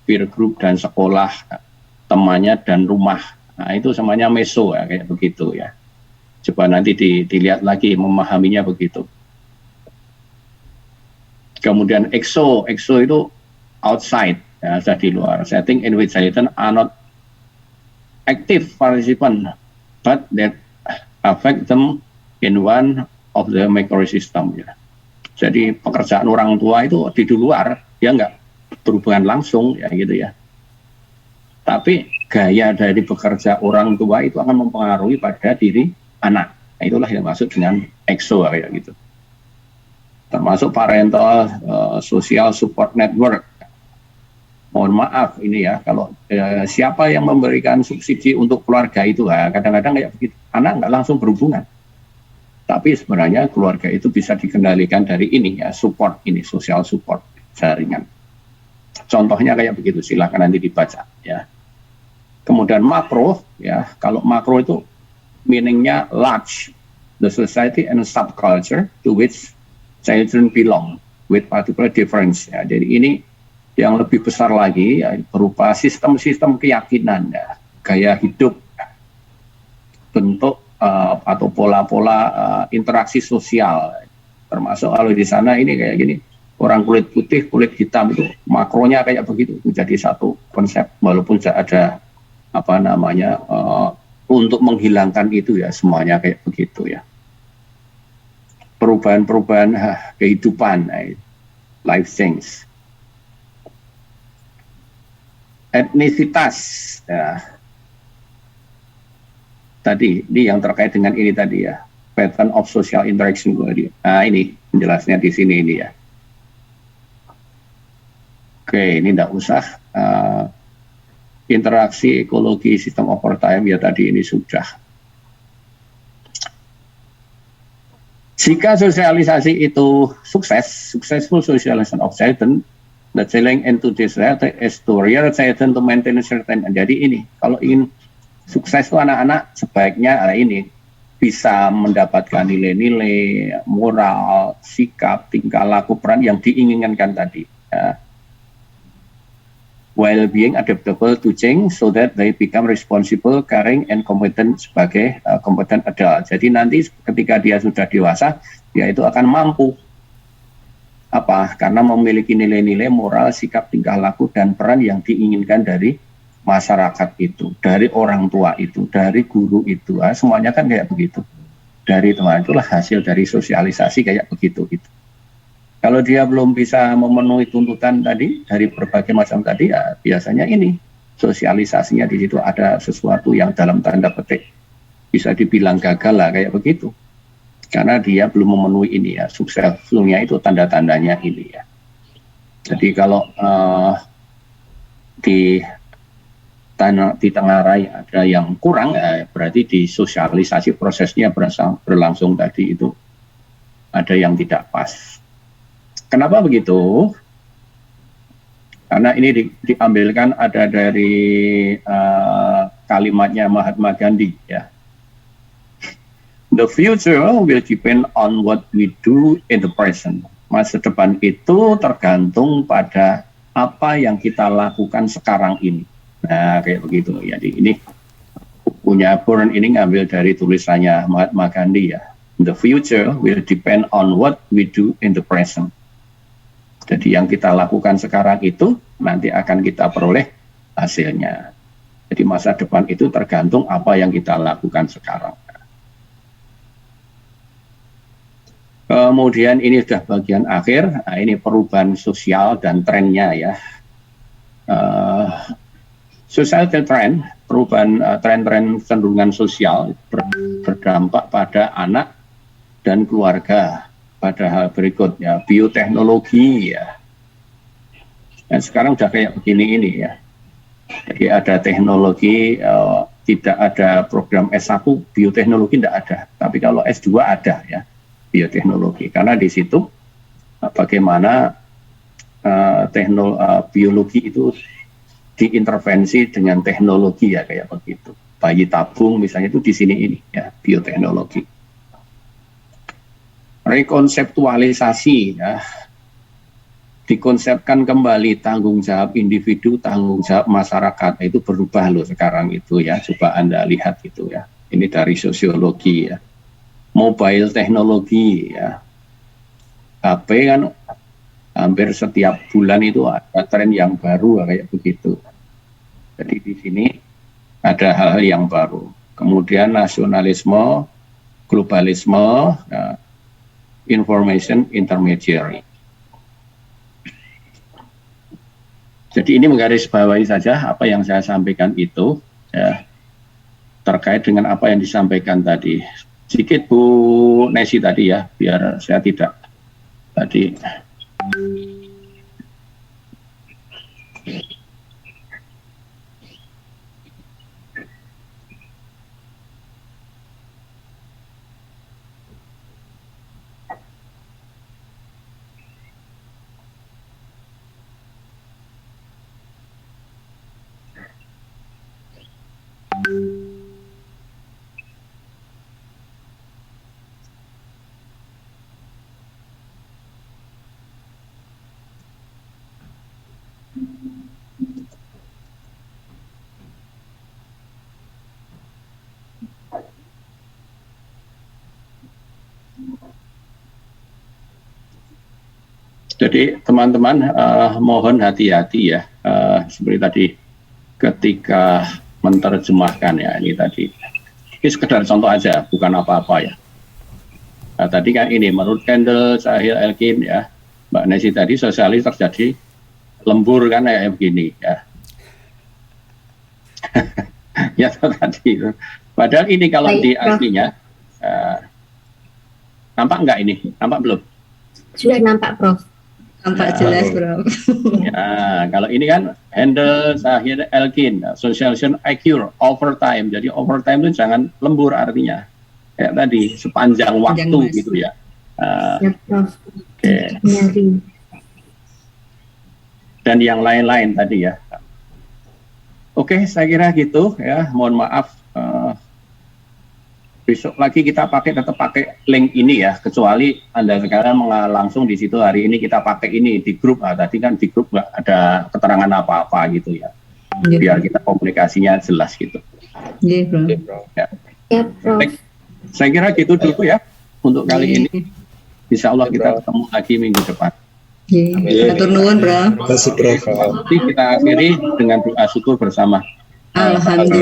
peer group dan sekolah, temannya dan rumah. Nah, itu semuanya meso ya, kayak begitu ya. Coba nanti dilihat lagi memahaminya begitu. Kemudian exo itu outside, ya, di luar. Setting in which citizen are not active participant, but that affect them in one of the microsystem. Ya. Jadi pekerjaan orang tua itu di luar, dia nggak berhubungan langsung, ya gitu ya. Tapi gaya dari bekerja orang tua itu akan mempengaruhi pada diri anak. Nah, itulah yang maksud dengan exo kayak gitu. Termasuk parental social support network. Mohon maaf ini ya, kalau siapa yang memberikan subsidi untuk keluarga itu, kadang-kadang kayak begitu, anak nggak langsung berhubungan. Tapi sebenarnya keluarga itu bisa dikendalikan dari ini ya, support ini, social support jaringan. Contohnya kayak begitu, silakan nanti dibaca ya. Kemudian makro ya, kalau makro itu meaningnya large, the society and subculture to which children belong with particular difference. Ya. Jadi ini yang lebih besar lagi ya, berupa sistem-sistem keyakinan, ya, gaya hidup, bentuk atau pola-pola interaksi sosial. Termasuk kalau di sana ini kayak gini, orang kulit putih, kulit hitam itu makronya kayak begitu, menjadi satu konsep walaupun ada apa namanya untuk menghilangkan itu ya semuanya kayak begitu ya. Perubahan-perubahan kehidupan, life change. Etnisitas, ya. Tadi, ini yang terkait dengan ini tadi ya, pattern of social interaction. Nah ini penjelasnya di sini ini ya. Oke, ini tidak usah. Interaksi ekologi sistem over time ya tadi ini sudah. Jika sosialisasi itu sukses, successful socialization of children, the challenge into this is to rear children to maintain a certain. Jadi ini, kalau ingin sukses itu anak-anak sebaiknya ini bisa mendapatkan nilai-nilai moral, sikap, tingkah laku, peran yang diinginkan tadi. Ya. While being adaptable to change so that they become responsible, caring, and competent sebagai competent adult. Jadi nanti ketika dia sudah dewasa, dia itu akan mampu karena memiliki nilai-nilai moral, sikap, tingkah laku, dan peran yang diinginkan dari masyarakat itu, dari orang tua itu, dari guru itu, semuanya kan kayak begitu. Dari teman itulah hasil dari sosialisasi kayak begitu gitu. Kalau dia belum bisa memenuhi tuntutan tadi dari berbagai macam tadi, ya biasanya ini sosialisasinya di situ ada sesuatu yang dalam tanda petik bisa dibilang gagal lah kayak begitu. Karena dia belum memenuhi ini ya, suksesnya itu tanda-tandanya ini ya. Jadi kalau di Tengarai ada yang kurang, berarti di sosialisasi prosesnya berlangsung tadi itu ada yang tidak pas. Kenapa begitu? Karena ini diambilkan ada dari kalimatnya Mahatma Gandhi ya. The future will depend on what we do in the present. Masa depan itu tergantung pada apa yang kita lakukan sekarang ini. Nah, kayak begitu. Jadi ini bukunya Burn ini ngambil dari tulisannya Mahatma Gandhi ya. The future will depend on what we do in the present. Jadi yang kita lakukan sekarang itu nanti akan kita peroleh hasilnya. Jadi masa depan itu tergantung apa yang kita lakukan sekarang. Kemudian ini sudah bagian akhir, nah ini perubahan sosial dan trennya ya. Societal trend, perubahan tren-tren kecenderungan sosial berdampak pada anak dan keluarga. Pada hal berikut ya, bioteknologi ya. Dan sekarang udah kayak begini ini ya. Jadi ada teknologi, tidak ada program S1 bioteknologi tidak ada. Tapi kalau S2 ada ya, bioteknologi. Karena di situ bagaimana biologi itu diintervensi dengan teknologi ya kayak begitu. Bayi tabung misalnya itu di sini ini ya, bioteknologi. Rekonseptualisasi ya. dikonsepkan kembali tanggung jawab individu, tanggung jawab masyarakat itu berubah loh sekarang itu ya. Coba Anda lihat itu ya. Ini dari sosiologi ya. Mobile teknologi ya. HP kan hampir setiap bulan itu ada tren yang baru kayak begitu. Jadi di sini ada hal-hal yang baru. Kemudian nasionalisme, globalisme, ya, information intermediary. Jadi ini menggarisbawahi saja apa yang saya sampaikan itu ya, terkait dengan apa yang disampaikan tadi. Sedikit Bu Nesi tadi ya, biar saya tidak tadi. Jadi teman-teman mohon hati-hati ya, seperti tadi ketika menerjemahkan ya, ini tadi ini sekedar contoh aja, bukan apa-apa ya. Nah, tadi kan ini menurut Kendall, Sahil, Elkin ya, Mbak Nesi tadi sosialis terjadi lembur kan kayak begini ya. Ya tadi. Padahal ini kalau di aslinya nampak nggak ini? Nampak belum? Sudah nampak, Prof. Nampak jelas, Bro. Ya, kalau ini kan Handel, Sahir, Elkin, socialization IQ, overtime. Jadi overtime itu jangan lembur artinya. Kayak tadi, sepanjang waktu gitu ya. Ya, Prof. Oke. Nyari. Dan yang lain-lain tadi ya. Oke, saya kira gitu ya. Mohon maaf. Besok lagi kita tetap pakai link ini ya, kecuali Anda sekarang langsung di situ hari ini kita pakai ini di grup. Tadi kan di grup nggak ada keterangan apa-apa gitu ya, biar kita komunikasinya jelas gitu. Iya, Bro. Ya. Ya, Prof. Baik. Saya kira gitu dulu ya untuk kali ini. Insya Allah kita ketemu lagi minggu depan. Atur nuwun, Bro. Terima kasih, Prof. Nanti kita akhiri dengan doa syukur bersama. Alhamdulillah.